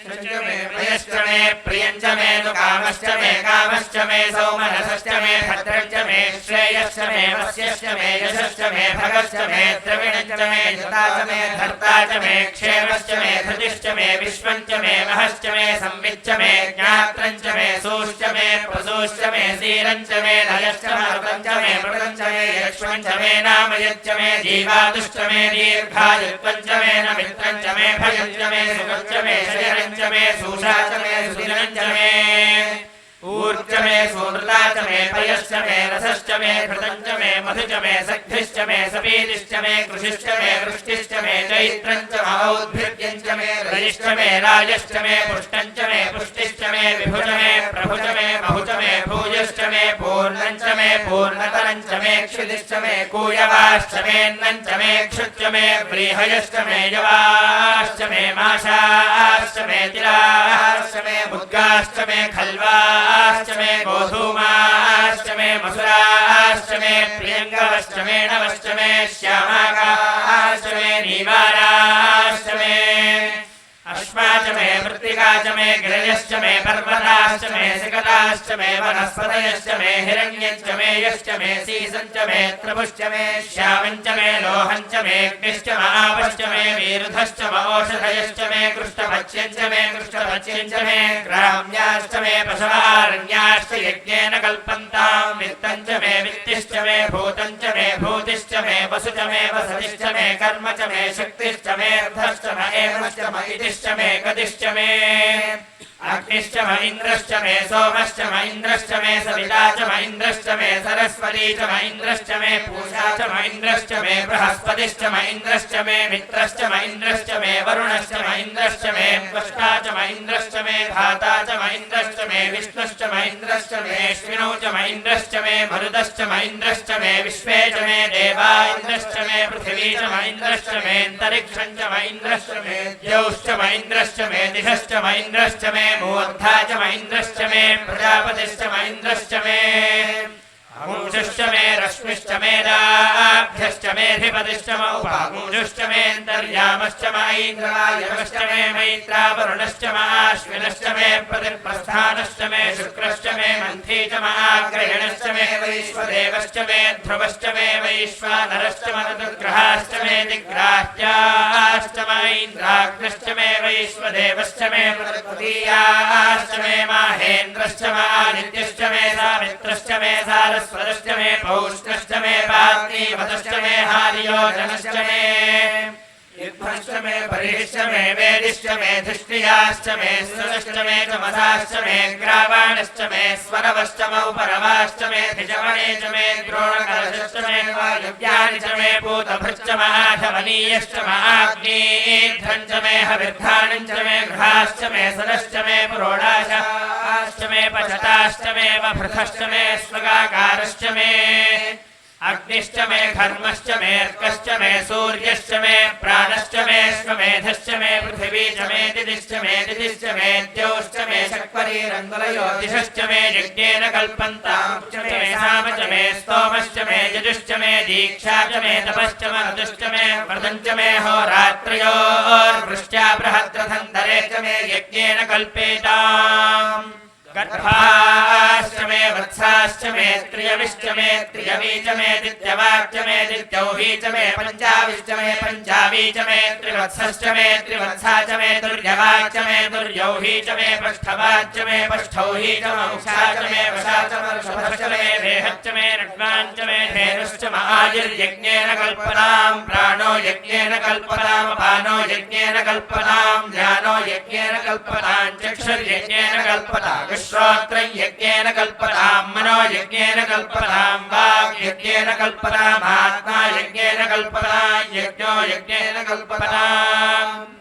प्रियश्च मे प्रियं च मे कामश्च मे कामश्च मे सौमनसश्च मे भद्रं च मे श्रेयश्च मे वस्यश्च मे यशश्च मे भगश्च मे द्रविणं च मे यता च मे धर्ता च मे क्षेमश्च मे धृतिश्च मे विश्वं च मे महश्च मे संविच्च मे ज्ञात्रं च मे सूश्च मे प्रसूश्च मे सीरं च मे लयश्च मरुतं च मे मृतं च मे यक्ष्मं च मे नामयच्च मे जीवादुश्च मे दीर्घायुत्वं च मे नमित्रं च मे भयं च मे सुखं च मे शरीरं च मे सूषा च मे सुदिनं च मे ऊर्ज मे सोमृता च मे पयश्च मे रसश्च मे घृतं च मे मधु च मे सख्धिश्च मे सपीतिश्च मे कृषिश्च मे वृष्टिश्च मे चैत्रं च मौद्भिर्यं च मे रजिश्च मे राजश्च मे पुष्टं च मे पुष्टिश्च मे विभु च मे प्रभु च मे बहु च मे भूयश्च मे पूर्णं च मे पूर्णतरं च मे क्षितिश्च मे कूयवाश्च मेऽन्नं च मे क्षुच्च मे व्रीहयश्च मे यवाश्च मे माशाश्च मे तिलाश्च मे मुद्गाश्च मे खल्वाश्च मे गोधूमाश्च मे मसुराश्च मे प्रियङ्गवश्च मे नवश्च मे श्यामाकाश्च मे नीवाराश्च मे अश्माच च मे मृत्तिका च मे गिरयश्च मे पर्वताश्च मे शिखराश्च मे वनस्पतयश्च मे हिरण्यश्च मे यश्च मे सीसञ्च मे त्रपुश्च मे श्यामञ्च मे लोहञ्च मे अग्निश्च महापश्च मे वीरुधश्च मौषधयश्च मे कृष्णपच्यञ्च मे कृष्णपच्यञ्च मे ग्राम्याश्च मे पशवारण्याश्च यज्ञेन कल्पन्ताम् वित्तञ्च मे वित्तिश्च मे भूतञ्च मे भूतिश्च मे वसु च मे वसतिश्च मे कर्म च मे शक्तिश्च मे अर्धश्च म एवश्च म इतिश्च मे गतिश्च मे अग्निश्च म इन्द्रश्च मे सोमश्च म इन्द्रश्च मे सविता च म इन्द्रश्च मे सरस्वती च म इन्द्रश्च मे पूषा च म इन्द्रश्च मे बृहस्पतिश्च म इन्द्रश्च मे मित्रश्च म इन्द्रश्च मे वरुणश्च म इन्द्रश्च मे त्वष्टा च म इन्द्रश्च मे धाता च म इन्द्रश्च मे विष्णुश्च म इन्द्रश्च मे अश्विनौ च म इन्द्रश्च मे मरुदश्च म इन्द्रश्च मे विश्वे च मे देवा इन्द्रश्च मे पृथिवी च म इन्द्रश्च मे अन्तरिक्षं च म इन्द्रश्च मे द्यौश्च म इन्द्रश्च मे दिशश्च म इन्द्रश्च मे मूर्धा च म इन्द्रश्च मे प्रजापतिश्च म इन्द्रश्च मे अमुषश्च मे रश्मिश्च मे दाभ्यश्च मेऽधिपतिश्च म उपामुषश्च मे अन्तर्यामश्च म ऐन्द्रायवश्च मे मैत्रावरुणश्च म आश्विनश्च मे प्रतिप्रस्थानश्च मे शुक्रश्च मे मन्थी च म आग्रहिणश्च मे वैश्वदेवश्च मे ध्रुवश्च मे वैश्वानरश्च म ऋतुग्रहाश्च मे दिग्राह्याश्च म ऐन्द्राग्नश्च मे वैश्वदेवश्च मे प्रकृतीयाश्च मे माहेन्द्रश्च म आदित्यश्च मे सामित्रश्च मे सारस्वतश्च मे पौष्णश्च मे पार्थिवतश्च मे हार्योजनश्च मे युद्धश्च मे परिश्च मे वेदिश्च मे धृष्टियाश्च मे सुरश्च मे चमसाश्च मे ग्रावाणश्च मे स्वरवश्च म उपरवाश्च मे धिजमणे च मे द्रोणकलशश्च मे वायुव्यानि च मे पूतभृश्च म आधमनीयश्च म आग्नेध्रं च मे हविर्धानं च मे गृहाश्च मे सरश्च मे पुरोडाशाश्च मे पचताश्च मे वभृतश्च मे स्वगाकारश्च मे अग्निश्च मे घर्मश्च मे अर्कश्च मे सूर्यश्च मे प्राणश्च मे श्वमेधश्च मे पृथिवी च मे दिदिश्च मे द्यौश्च मे शक्वरीरङ्गुलयो दिशश्च मे यज्ञेन कल्पन्ताम् च मे साम च मे स्तोमश्च मे यजुश्च मे दीक्षा च मे तपश्च मे ऋतुश्च मे व्रतं च मे होरात्रयोर्वृष्ट्या बृहद्रथन्तरे च मे यज्ञेन कल्पेताम् गर्भाश्च मे वत्साश्च मे त्रियविश्च मे त्रियवी च मे दित्यवाक्च मे दित्यौही च मे पञ्चाविश्च मे पञ्चावी च मे त्रिवत्सश्च मे त्रिवत्सा च मे दुर्यवाक्च मे दुर्यौही च मे पष्ठवाच्च मे पष्ठौही च मंसा च मे वशा च मर्षभश्च मे रेहच्च मे रग्वाञ्च मे धेनुश्च म आयुर्यज्ञेन कल्पनाम् प्राणो यज्ञेन कल्पनाम् अपानो यज्ञेन कल्पनाम् ध्यानो यज्ञेन कल्पनाम् चक्षुर्यज्ञेन कल्पनाम् श्रोत्रं यज्ञेन कल्पनाम् मनो यज्ञेन कल्पनाम् वाक् यज्ञेन कल्पनाम् आत्मा यज्ञेन कल्पनाम् यज्ञो यज्ञेन कल्पनाम्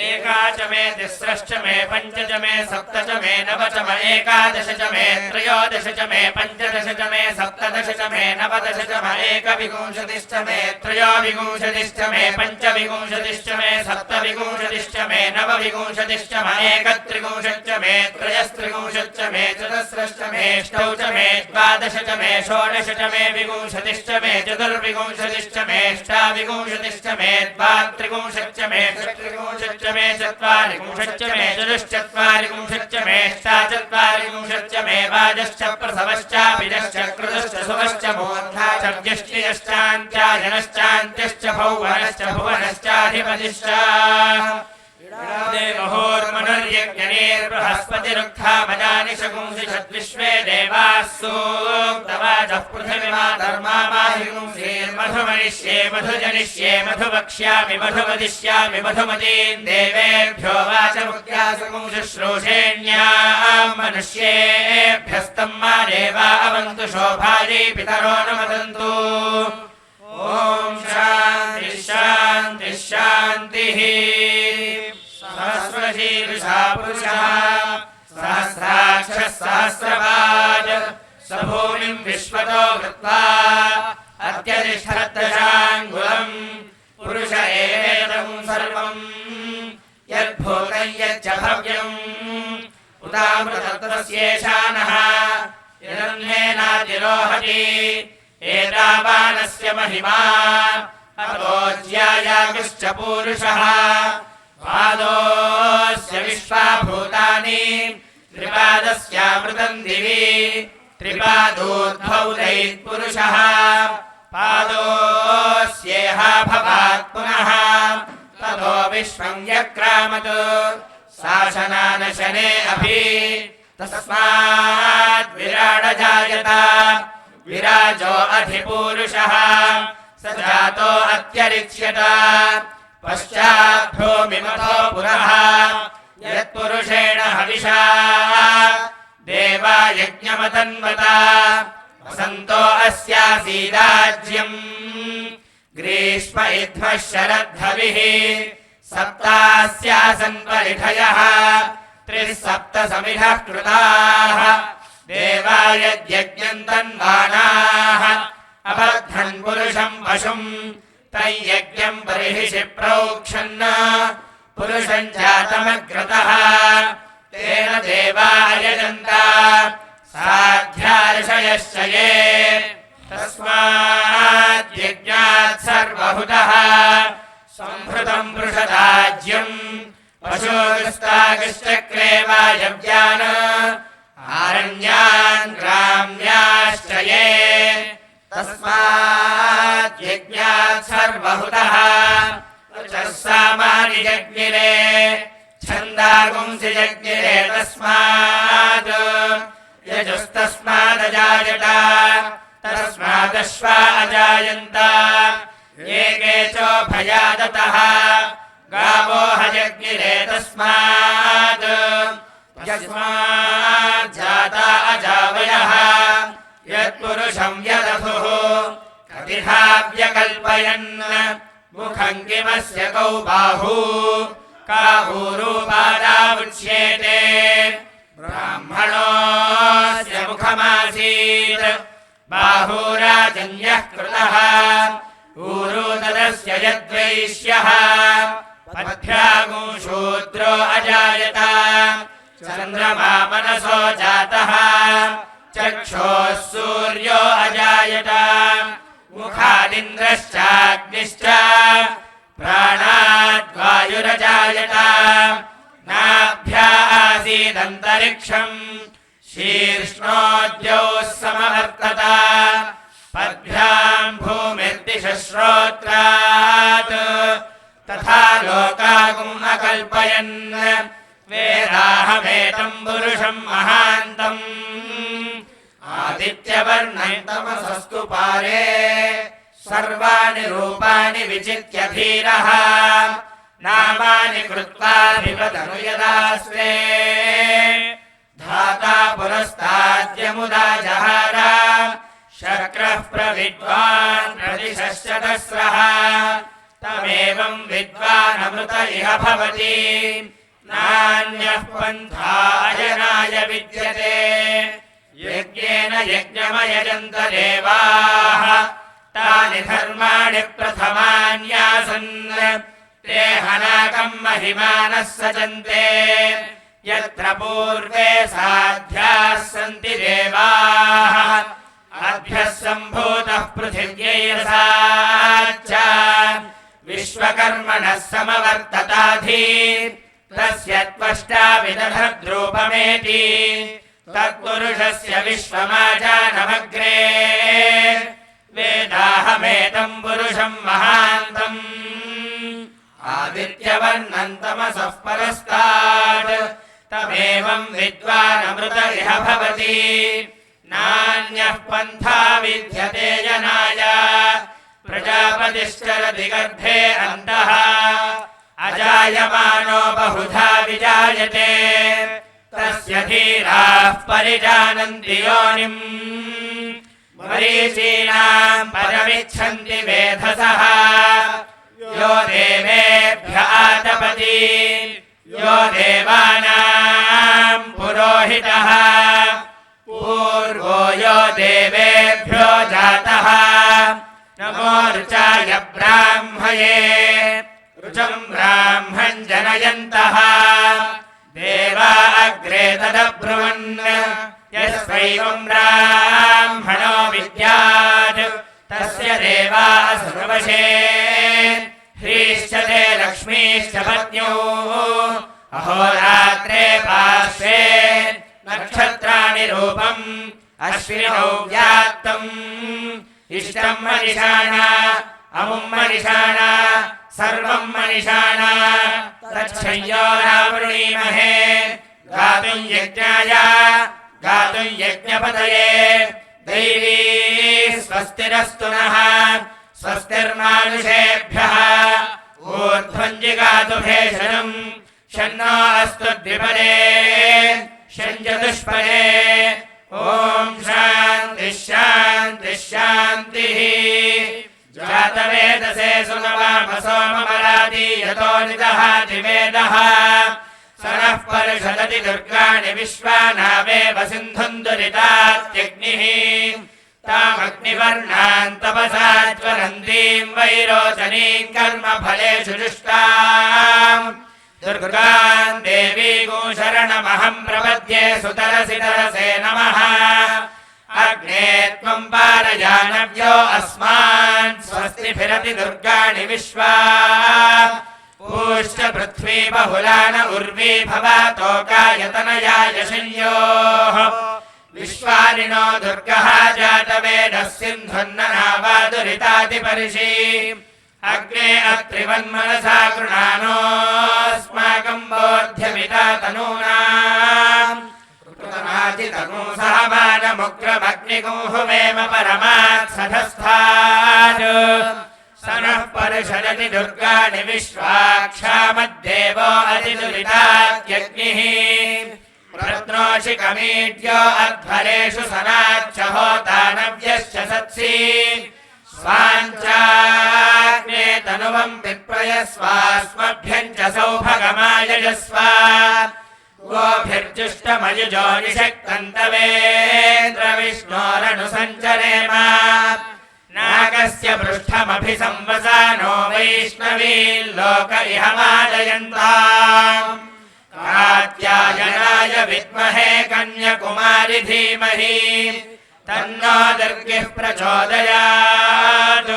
एका च मे तिस्रश्च मे पञ्च च मे सप्त च मे नव च मे एकादश च मे त्रयोदश च मे पञ्चदश च मे सप्तदश च मे नवदश च मे एकविंशतिश्च मे त्रयोविंशतिश्च मे पञ्चविंशतिश्च मे सप्तविंशतिश्च मे नवविंशतिश्च मे एकत्रिंशच्च मे त्रयस्त्रिंशच्च मे चतुस्रश्च मे अष्टौ च मे द्वादश च मे षोडश च मे विंशतिश्च मे चतुर्विंशतिश्च मे अष्टाविंशतिश्च मे द्वात्रिंशच्च मे षट्त्रिंशच्च मे चत्वारिंशच्च मे चतुश्चत्वारिंशच्च मे अष्टाचत्वारिंशच्च मे वाजश्च प्रसवश्चापिजश्च कृतश्च सुवश्च मूर्धा च व्यष्टिश्चान्त्यायनश्चान्त्यश्च भौवनश्च भुवनश्चाधिपतिश्च देवहोर्मनुर्यज्ञनेर्बृहस्पतिरुक्थामजानि शगुंसि षद्विश्वे देवाः सूक्तवाचः पृथिवीमा धर्मा माहिंसीर्मधुमनिष्ये मधुजनिष्ये मधुवक्ष्यामि मधुवदिष्यामि मधुमतीन् देवेभ्यो वाचमुख्या शगुंशुश्रूषेण्याम् मनुष्येभ्यस्तं मा देवा अवन्तु शोभायै पितरो न वदन्तु ॐ शान्ति शान्ति शान्तिः सहस्रशीर्षा पुरुषः सहस्राक्षः सहस्रपाद स भूमिं विश्वतो कृत्वा अत्यतिष्ठद्दशाङ्गुलम् पुरुष एवेदं सर्वम् यद्भूतं यच्च भव्यम् उदामृतत्वस्येषानः यदन्येनातिरोहति एतावानस्य महिमा अतो ज्यायागश्च पूरुषः पादोऽस्य त्रिपादोऽस्य विश्वाभूतानि त्रिपादस्यामृतम् दिवि त्रिपादोद्भौ दैत्पुरुषः पादोऽस्येह भवात् पुनः ततो विश्वं व्यक्रामत् शासनानशने अभि तस्मात् विराडजायत विराजो अधिपूरुषः स जातो अत्यरिच्यत पश्चात् भूमिमथो पुरः यत्पुरुषेण हविषा देवा यज्ञमतन्वत वसन्तो अस्यासीदाज्यम् ग्रीष्म इध्मः शरद्धविः सप्तास्यासन् परिधयः 3 समिधः कृताः देवा यज्ञम् तन्वानाः अबद्धन् पुरुषम् पशुम् तयज्ञम् बर्हिषि प्रोक्षन् पुरुषम् जातमग्रतः तेन देवा यजन्त साध्यार्षयश्च ये तस्मात् यज्ञात् सर्वहुतः संहृतम् वृषदाज्यम् पशुस्तागश्चक्रे वायव्यान् आरण्यान् ग्राम्याश्च ये तस्मात् यज्ञात् सर्वहुतः सामानि जज्ञिरे छन्दागुंसि जज्ञिरे तस्मात् यजुस्तस्मादजायत तस्मादश्वा अजायन्त एके चोभयादतः गावो हजज्ञिरे तस्मात् यस्मात् जाता अजावयः यत्पुरुषं यदथुः कतिधा व्यकल्पयन् मुखं किमस्य कौ बाहू कावूरूपादावुच्येते ब्राह्मणोऽस्य मुखमासीत् बाहूराजन्यः कृतः ऊरूदरस्य यद्वैश्यः पद्भ्यागो शूद्रो अजायत चन्द्रमा मनसो जातः चक्षोः सूर्यो अजायत मुखादिन्द्रश्चाग्निश्च प्राणाद्वायुरजायत नाभ्या आसीदन्तरिक्षम् शीर्ष्णोद्यौः समवर्तत पद्भ्याम् भूमिर्दिशश्रोत्रात् तथा लोकागुम् अकल्पयन् वेदाहमेतम् पुरुषम् महान्तम् आदित्यवर्णम् तमसस्तु पारे सर्वाणि रूपाणि विचित्य धीरः नामानि कृत्वाभिवदनु यदास्ते धाता पुरस्ताद्यमुदा जहार शक्रः प्रविद्वान् प्रतिशश्चतस्रः तमेवम् विद्वानमृत इह भवति नान्यः पन्थायनाय विद्यते यज्ञेन यज्ञमयजन्त देवाः तानि धर्माणि प्रथमान्यासन् ते हनाकम् महिमानः सजन्ते यत्र पूर्वे साध्याः सन्ति देवाः अभ्यः सम्भूतः पृथिव्यैरसाच्च विश्वकर्मणः समवर्तताधि तस्य त्वष्टा विदधद्रूपमेति तत्पुरुषस्य विश्वमाजानमग्रे वेदाहमेतम् पुरुषम् महान्तम् आदित्यवर्णम् तमसः परस्तात् तमेवम् विद्वानमृत इह भवति नान्यः पन्था विद्यते जनाय प्रजापतिश्चरति गर्भे अन्तः अजायमानो बहुधा विजायते तस्य धीराः परिजानन्ति योनिम् मरीचीनाम् पदमिच्छन्ति वेधसः यो देवेभ्य आतपति यो देवानाम् पुरोहितः पूर्वो यो देवेभ्यो जातः नमो ऋचाय ब्राह्मये ऋचम् ब्राह्मम् जनयन्तः देवा अग्रे तदब्रुवन् यस्वैवम् ब्राह्मणो विद्यात् तस्य देवा सर्वशे ह्रीश्च ते लक्ष्मीश्च पत्न्यो अहोरात्रम् ध्रुवम् अश्विनौ व्यात्तम् इष्टम् मनिषाणा अमुम् मनिषाणा सर्वम् मनिषाणा तच्छय्यो नावृणीमहे गातुम् यज्ञाय गातुम् यज्ञपतये दैवी स्वस्तिरस्तु नः स्वस्तिर्मानुषेभ्यः ऊर्ध्वम् जिगातु भेषजम् शन्नो अस्तु द्विपदे शञ्चतुष्पदे ॐ शान्तिः शान्तिः शान्तिः जातवेदसे सुनवामसोममराति यतो निदहाति वेदः स नः परिषदति दुर्गाणि विश्वानावेव सिन्धुम् दुरितात्यग्निः तामग्निवर्णाम् तपसा ज्वलन्तीम् वैरोचनीम् कर्मफलेषु जुष्टाम् दुर्गाम् देवीम् शरणमहम् प्रपद्ये सुतरसि तरसे नमः अग्ने त्वम् पारयानव्यो अस्मान् स्वस्तिभिरति दुर्गाणि विश्वा पूश्च पृथ्वी बहुलान उर्वी भवातोकायतनयाय शंयोः विश्वानिनो दुर्गः जातवेदः सिन्धुन्ननावादुरितातिपर्षि अग्ने अत्रिवन्मनसा कृणानोऽस्माकम् बोध्यमिता तनूनाम् कृतनातितनू सहमानमुग्रमग्निगुंहुवेम परमात्सधस्थात् स नः परिषदति दुर्गाणि विश्वाक्षामद्देवो अतिदुरितात्यग्निः प्रत्नोषि कमीड्यो अध्वरेषु सनाच्च होतानव्यश्च सत्सि स्वाञ्चाग्ने तनुवम् विप्रयस्वास्मभ्यम् च सौभगमायजस्व गोभिर्जुष्टमयुजो निषक्तन्तवेन्द्रविष्णोरनुसञ्चरेम नागस्य पृष्ठमभिसंवसानो वैष्णवील्लोक इह मादयन्ताम् कात्यायनाय विद्महे कन्याकुमारि धीमहि तन्नो दुर्गिः प्रचोदयात्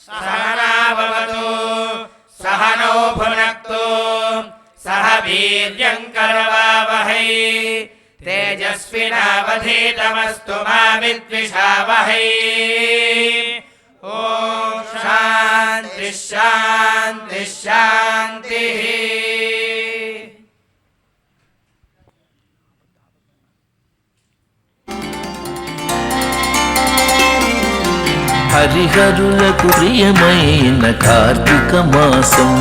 सहनाववतु सहनौ भुनक्तु सह वीर्यम् करवावहै तेजस्विनावधीतमस्तु मा विद्विषावहै ॐ शान्तिः शान्तिः शान्तिः హరిహరులకు ప్రియమైన కార్తీక మాసం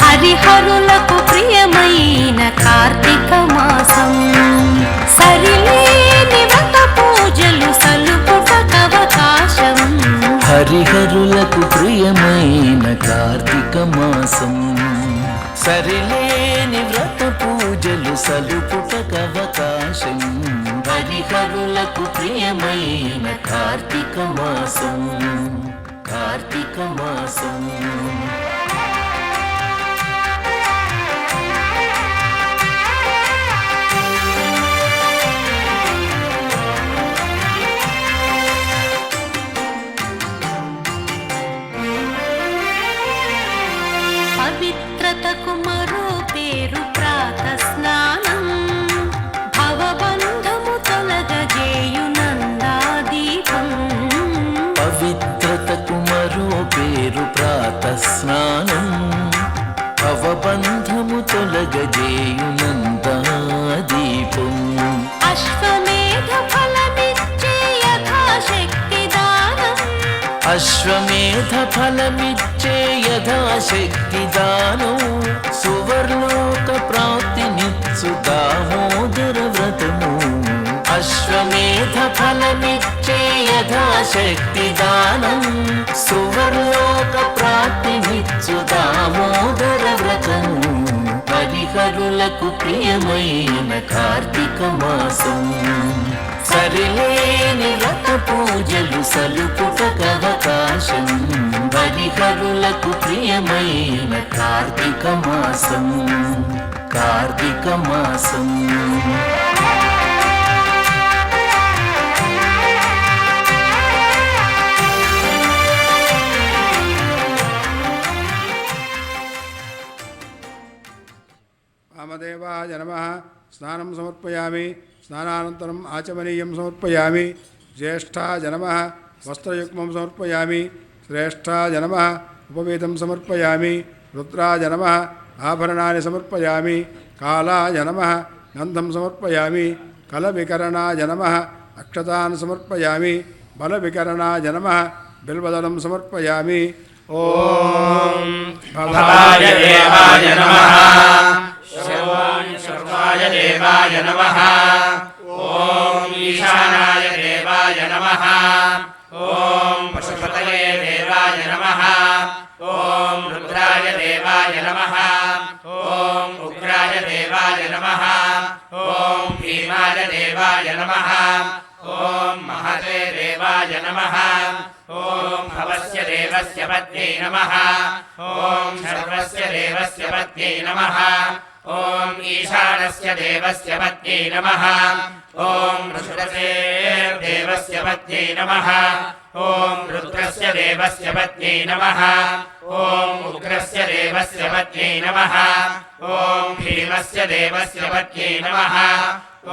హరిహరులకు ప్రియమైన కార్తీక మాసం సరిలేని వ్రత పూజలు సలుపుటకవకాశం హరిహరులకు ప్రియమైన కార్తీక మాసం సరిలేని వ్రత పూజలు సలుపుటకవకాశం హరిహరులకు ప్రియమైన కార్తీక మాసం కార్తీక మాసం పవిత్రతకు మరో పేరు ప్రాత స్నానం భవబంధము తొలగజేయు నందాదీపం పవిత్రతకు మరో పేరు ప్రాత స్నానం భవబంధము తొలగజేయు నందాదీపం అశ్వమేధ ఫలమిచ్చే యథాశక్తి దానం అశ్వమేధ ఫలమిచ్చే యథాశక్తి దానం సువర్లోక ప్రాప్తినిచ్చు దామోదర వ్రతము అశ్వమేధ ఫలమిచ్చే యథాశక్తి దానం సువర్లోక ప్రాప్తినిచ్చు దామోదర వ్రతము హరిహరులకు ప్రియమైన కార్తీక మాసం సరిలేని వ్రత పూజలు సలుపుటకవకాశం హరిహరులకు ప్రియమైన కార్తీక మాసం కార్తీక మాసం వామదేవాయ నమః స్నానం సమర్పయామి स्नानानन्तरम् आचमनीयं समर्पयामि ज्येष्ठाय नमः वस्त्रयुग्मं समर्पयामि श्रेष्ठाय नमः उपवेदं समर्पयामि रुद्राय नमः आभरणानि समर्पयामि कालाय नमः गन्धं समर्पयामि कलविकरणाय नमः अक्षतान् समर्पयामि बलविकरणाय नमः बिल्वदलं समर्पयामि ॐ भवाय देवाय नमः शर्वाय देवाय नमः ॐ ईशानाय देवाय नमः ॐ पशुपतये देवाय नमः ॐ रुद्राय देवाय नमः ॐ उग्राय देवाय नमः ॐ भीमाय देवाय नमः ॐ महते देवाय नमः ॐ भवस्य देवस्य पत्न्यै नमः ॐ सर्वस्य देवस्य पत्न्यै नमः ॐ ईशानस्य देवस्य पत्न्यै नमः ॐ ऋषभसे देवस्य पत्न्यै नमः ॐ रुद्रस्य देवस्य पत्न्यै नमः ॐ उग्रस्य देवस्य पत्न्यै नमः ॐ भीमस्य देवस्य पत्न्यै नमः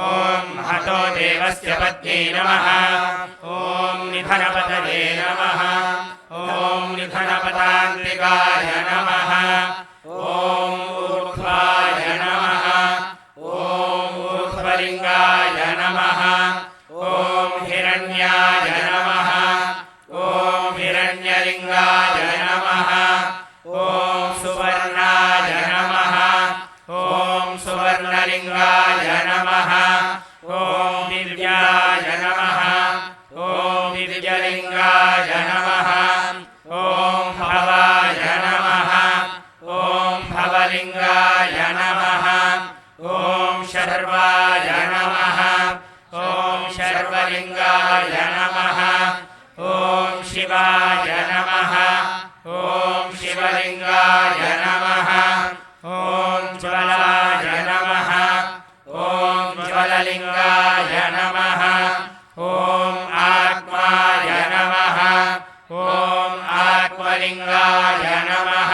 ॐ महतो देवस्य पत्न्यै नमः ॐ निधनपतये नमः ॐ निधनपतान्तिकाय नमः ॐ ऊर्ध्वाय नमः ॐ ऊर्ध्वलिङ्गाय नमः ॐ हिरण्याय नमः ॐ हिरण्यलिङ्गाय नमः ॐ सुवर्णाय नमः ॐ सुवर्णलिङ्गाय नमः ॐ दिव्याय नमः ॐ दिव्यलिङ्गाय नमः ॐ भवाय नमः ॐ भवलिङ्गाय नमः ॐ शर्वाय नमः ॐ शर्वलिङ्गाय नमः ॐ शिवाय नमः ॐ शिवलिङ्गाय नमः ॐ ज्वलाय नमः ॐ ज्वललिङ्गाय नमः ॐ आत्माय नमः ॐ आत्मलिङ्गाय नमः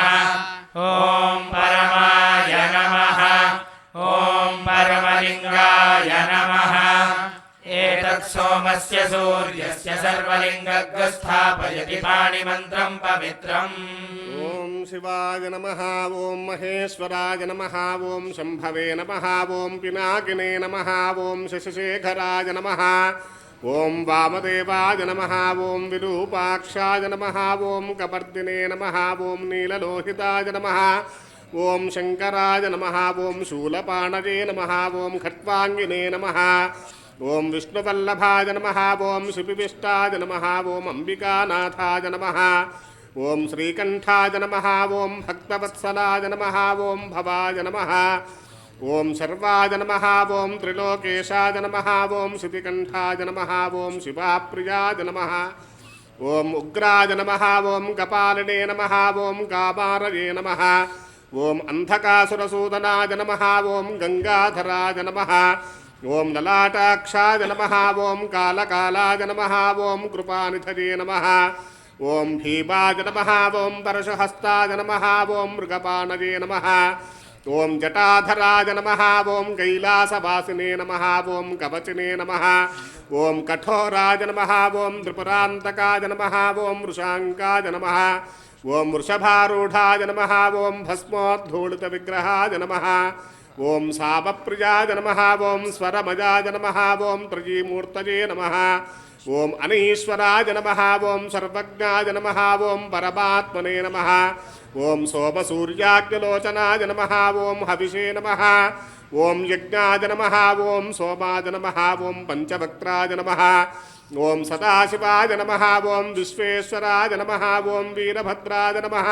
ॐ परमाय नमः ॐ परमलिङ्गाय नमः एतत् सोमस्य सूर्यस्य सर्वलिङ्गस्थापयति पाणिमन्त्रं पवित्रम् ॐ शिवाय नमः ॐ महेश्वराय नमः ॐ शम्भवे नमः ॐ पिनाकिने नमः ॐ शशिशेखराय नमः ॐ वामदेवाय नमः ॐ विरूपाक्षाय नमः ॐ कपर्दिने नमः ॐ नीललोहिताय नमः ॐ शङ्कराय नमः ॐ शूलपाणये नमः ॐ खट्वाङ्गिने नमः ॐ विष्णुवल्लभाय नमः ॐ शिपिविष्टाय नमः ॐ अम्बिकानाथाय नमः ॐ श्रीकण्ठाय नमः ॐ भक्तवत्सलाय नमः ॐ भवाय नमः ॐ शर्वाय नमः ॐ त्रिलोकेशाय नमः ॐ शितिकण्ठाय नमः ॐ शिवाप्रियाय नमः ॐ उग्राय नमः ॐ कपालिने नमः ॐ कामारये नमः ॐ अन्धकासुरसूदनाय नमः ॐ गङ्गाधराय नमः ॐ ललाटाक्षाय नमः ॐ कालकालाय नमः ॐ कृपानिधये नमः ॐ भीमाय नमः ॐ परशुहस्ताय नमः ॐ मृगपाणये नमः ॐ जटाधराय नमः ॐ कैलासवासिने नमः ॐ कवचिने नमः ॐ कठोराय नमः ॐ त्रिपुरान्तकाय नमः ॐ वृषाङ्काय नमः ॐ वृषभारूढाय नमः ॐ भस्मोद्धूलितविग्रहाय नमः ॐ सामप्रियाय नमः ॐ स्वरमजाय नमः ॐ त्रयीमूर्तये नमः ॐ अनीश्वराय नमः ॐ सर्वज्ञाय नमः ॐ परमात्मने नमः ॐ सोमसूर्याग्निलोचनाय नमः ॐ हविषे नमः ॐ यज्ञाय नमः ॐ सोमाय नमः ॐ पञ्चवक्त्राय नमः ॐ सदाशिवाय नमः ॐ विश्वेश्वराय नमः ॐ वीरभद्राय नमः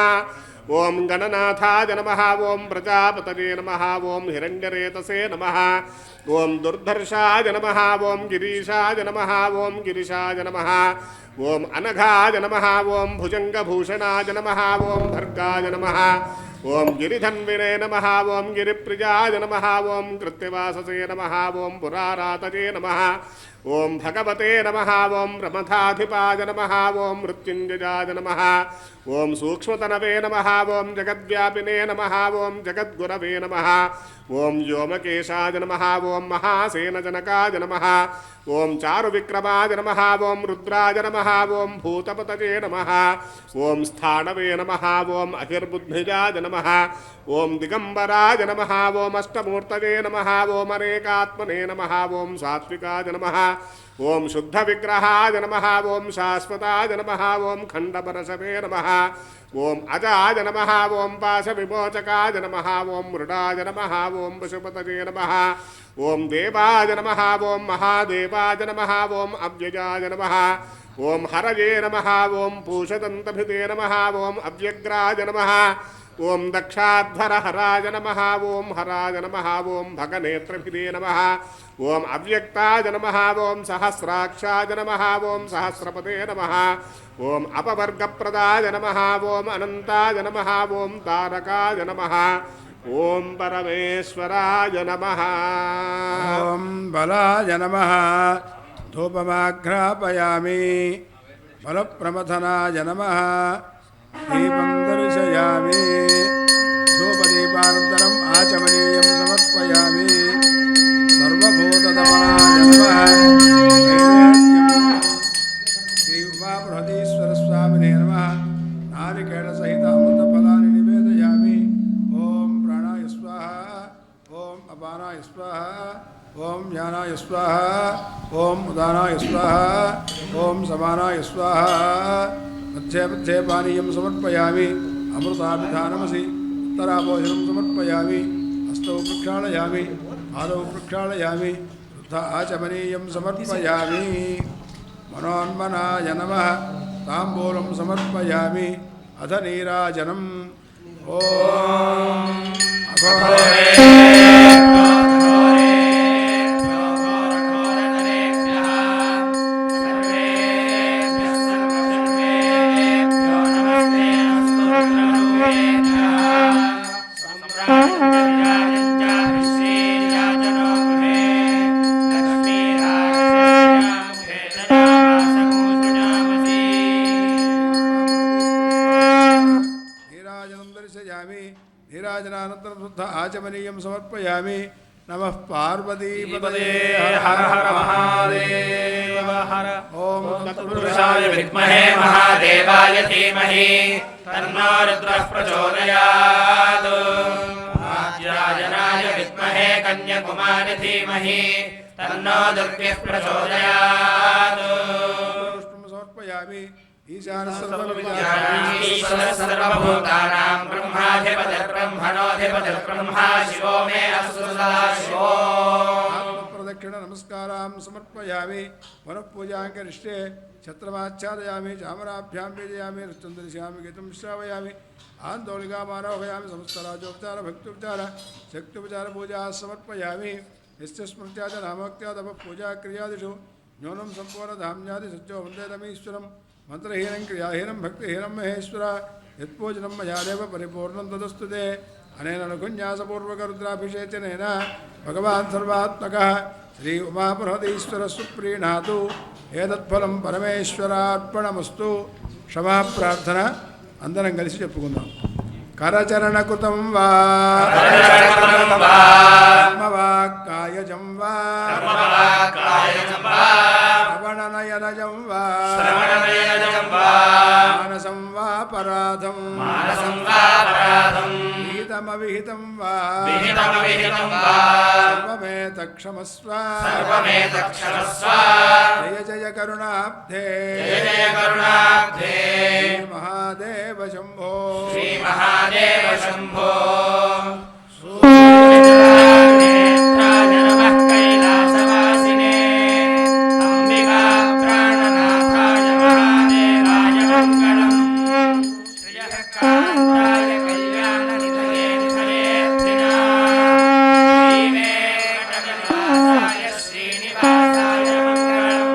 ॐ गणनाथाय नमः ॐ प्रजापतये नमः ॐ हिरण्यरेतसे नमः ॐ दुर्धर्षाय नमः ॐ गिरीशाय नमः ॐ गिरिशाय नमः ॐ अनघाय नमः ॐ भुजङ्गभूषणाय नमः ॐ भर्गाय नमः ॐ गिरिधन्विने नमः ॐ गिरिप्रियाय नमः ॐ कृत्तिवाससे नमः ॐ पुरारातये नमः ఓం భగవతే నమః ఓం ప్రమథాధిపాయ నమః ఓం మృత్యుంజయాయ నమః ఓం సూక్ష్మతనవే నమః ఓం జగద్వ్యాపినే నమః ఓం జగద్గురవే నమః ఓం వ్యోమకేశాయ నమః ఓం మహాసేనజనకాయ నమః ఓం చారువిక్రమాయ నమః ఓం రుద్రాయ నమః ఓం భూతపతయే నమః ఓం స్థాణవే నమః ఓం అహిర్బుద్ధిజాయ నమః ఓం దిగంబరాయ నమః ఓం అష్టమూర్తయే నమః ఓం అనేకాత్మనే నమః ఓం సాత్వికాయ నమః ఓం శుద్ధ విగ్రహాయ నమః ఓం శాశ్వతాయ నమః ఓం ఖండపరశవే నమః ఓం అజాయ నమః ఓం పాశ విమోచకాయ నమః ఓం మృడాయ నమః ఓం పశుపతయే నమః ఓం దేవాయ నమః ఓం మహాదేవాయ నమః ఓం అవ్యయాయ నమః ఓం హరయే నమః ఓం పూషదంతభిదే నమః ఓం అవ్యగ్రాయ నమః ఓం దక్షాధ్వరహరాయ నమః ఓం హరాయ నమః ఓం భగనేత్రభిదే నమః ఓం అవ్యక్తాయ నమః ఓం సహస్రాక్షాయ నమః ఓం సహస్రపదే నమః ఓం అపవర్గప్రదాయ నమః ఓం అనంతాయ నమః ఓం తారకాయ నమః ఓం పరమేశ్వరాయ నమః ఓం బలాయ నమః ధూపమాఘ్రాపయామి బలప్రమథనాయ నమః దీపం దర్శయామి ధూపదీపానంతరం ఆచమనీయం సమర్పయామి సర్వభూతదమనాయ నమః శ్రీ ఉమాబృహదీశ్వర స్వామినే నమః నారికేళ సహిత అమృతఫలాన్ని నివేదయామి ఓం ప్రాణాయ స్వాహ ఓం అపానాయ స్వాహ ఓం జ్ఞానాయ స్వాహ ఓం ఉదానాయ స్వాహ ఓం సమానాయ స్వాహ మధ్యే మధ్యే పానీయం సమర్పయామి అమృతాభిధానమసి ఉత్తరాభోజనం సమర్పయామి హస్తౌ ప్రక్షాళయామి పాదౌ ప్రక్షాళయామి వృద్ధ ఆచమనీయం సమర్పయామి మనోన్మనాయ నమః తాంబూలం సమర్పయామి అధ నీరాజనం ఓం నీరాజనానంతరం శుద్ధ ఆచమనీయం సమర్పయామి నమః పార్వతీపదే హర హర మహాదేవ హర ఓం తత్పురుషాయ విద్మహే మహాదేవాయ ధీమహి తన్నో రుద్రః ప్రచోదయాత్ ఆద్యాయనాయ విద్మహే కన్యాకుమారి ధీమహి తన్నో దుర్గః ప్రచోదయాత్ సమర్పయామి ఈశ్వర సర్వభూతానాం బ్రహ్మాధిపతిర్బ్రహ్మణోధిపతిర్బ్రహ్మా శివో మే అస్తు సదా శివో ప్రదక్షిణ నమస్కారం సమర్పయామి పునః పూజాం కరిష్యే ఛత్రమాచ్ఛాదయామి చామరాభ్యాం పూజయామి నృత్యం దర్శయామి గీతం శ్రావయామి ఆందోళికామారోహయామి సమస్తరాజోపచార భక్తుపచార శక్తుపచార పూజా సమర్పయామి నిత్య స్మృత్యాచ నామోక్త్యాదప పూజా క్రియాదిషు న్యూనం సంపూర్ణధామ్యాది సత్యో వందేదమీశ్వరం మంత్రహీనం క్రియాహీనం భక్తిహీనం మహేశ్వర యత్పూజనం మయాదేవ పరిపూర్ణం తదస్తుతే అనేన లఘున్యాసపూర్వక రుద్రాభిషేచనేన భగవాన్ సర్వాత్మక శ్రీ ఉమాబృహదీశ్వర సుప్రీణాతు ఏతత్ఫలం పరమేశ్వరార్పణమస్తు క్షమా ప్రార్థన అందరం కలిసి చెప్పుకుందాం. కరచరణకృతం వా కర్మవాక్కాయజం వా శ్రవణనయనజం వా మానసం వా పరాధం విహితమవిహితం వా సర్వమేతక్షమస్వ జయ జయ కరుణాబ్ధే మహాదేవ శంభో శ్రీ మహాదేవ శంభో నేత్రాయ నమః కైలాసవాసినే అంబికా ప్రాణనాథాయ మహాదేవాయ మంగళం శ్రియః కాంతాయ కళ్యాణ నిధయే నిధయేత్తినా శ్రీవేంకటనివాసాయ శ్రీనివాసాయ మంగళం.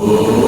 ఓం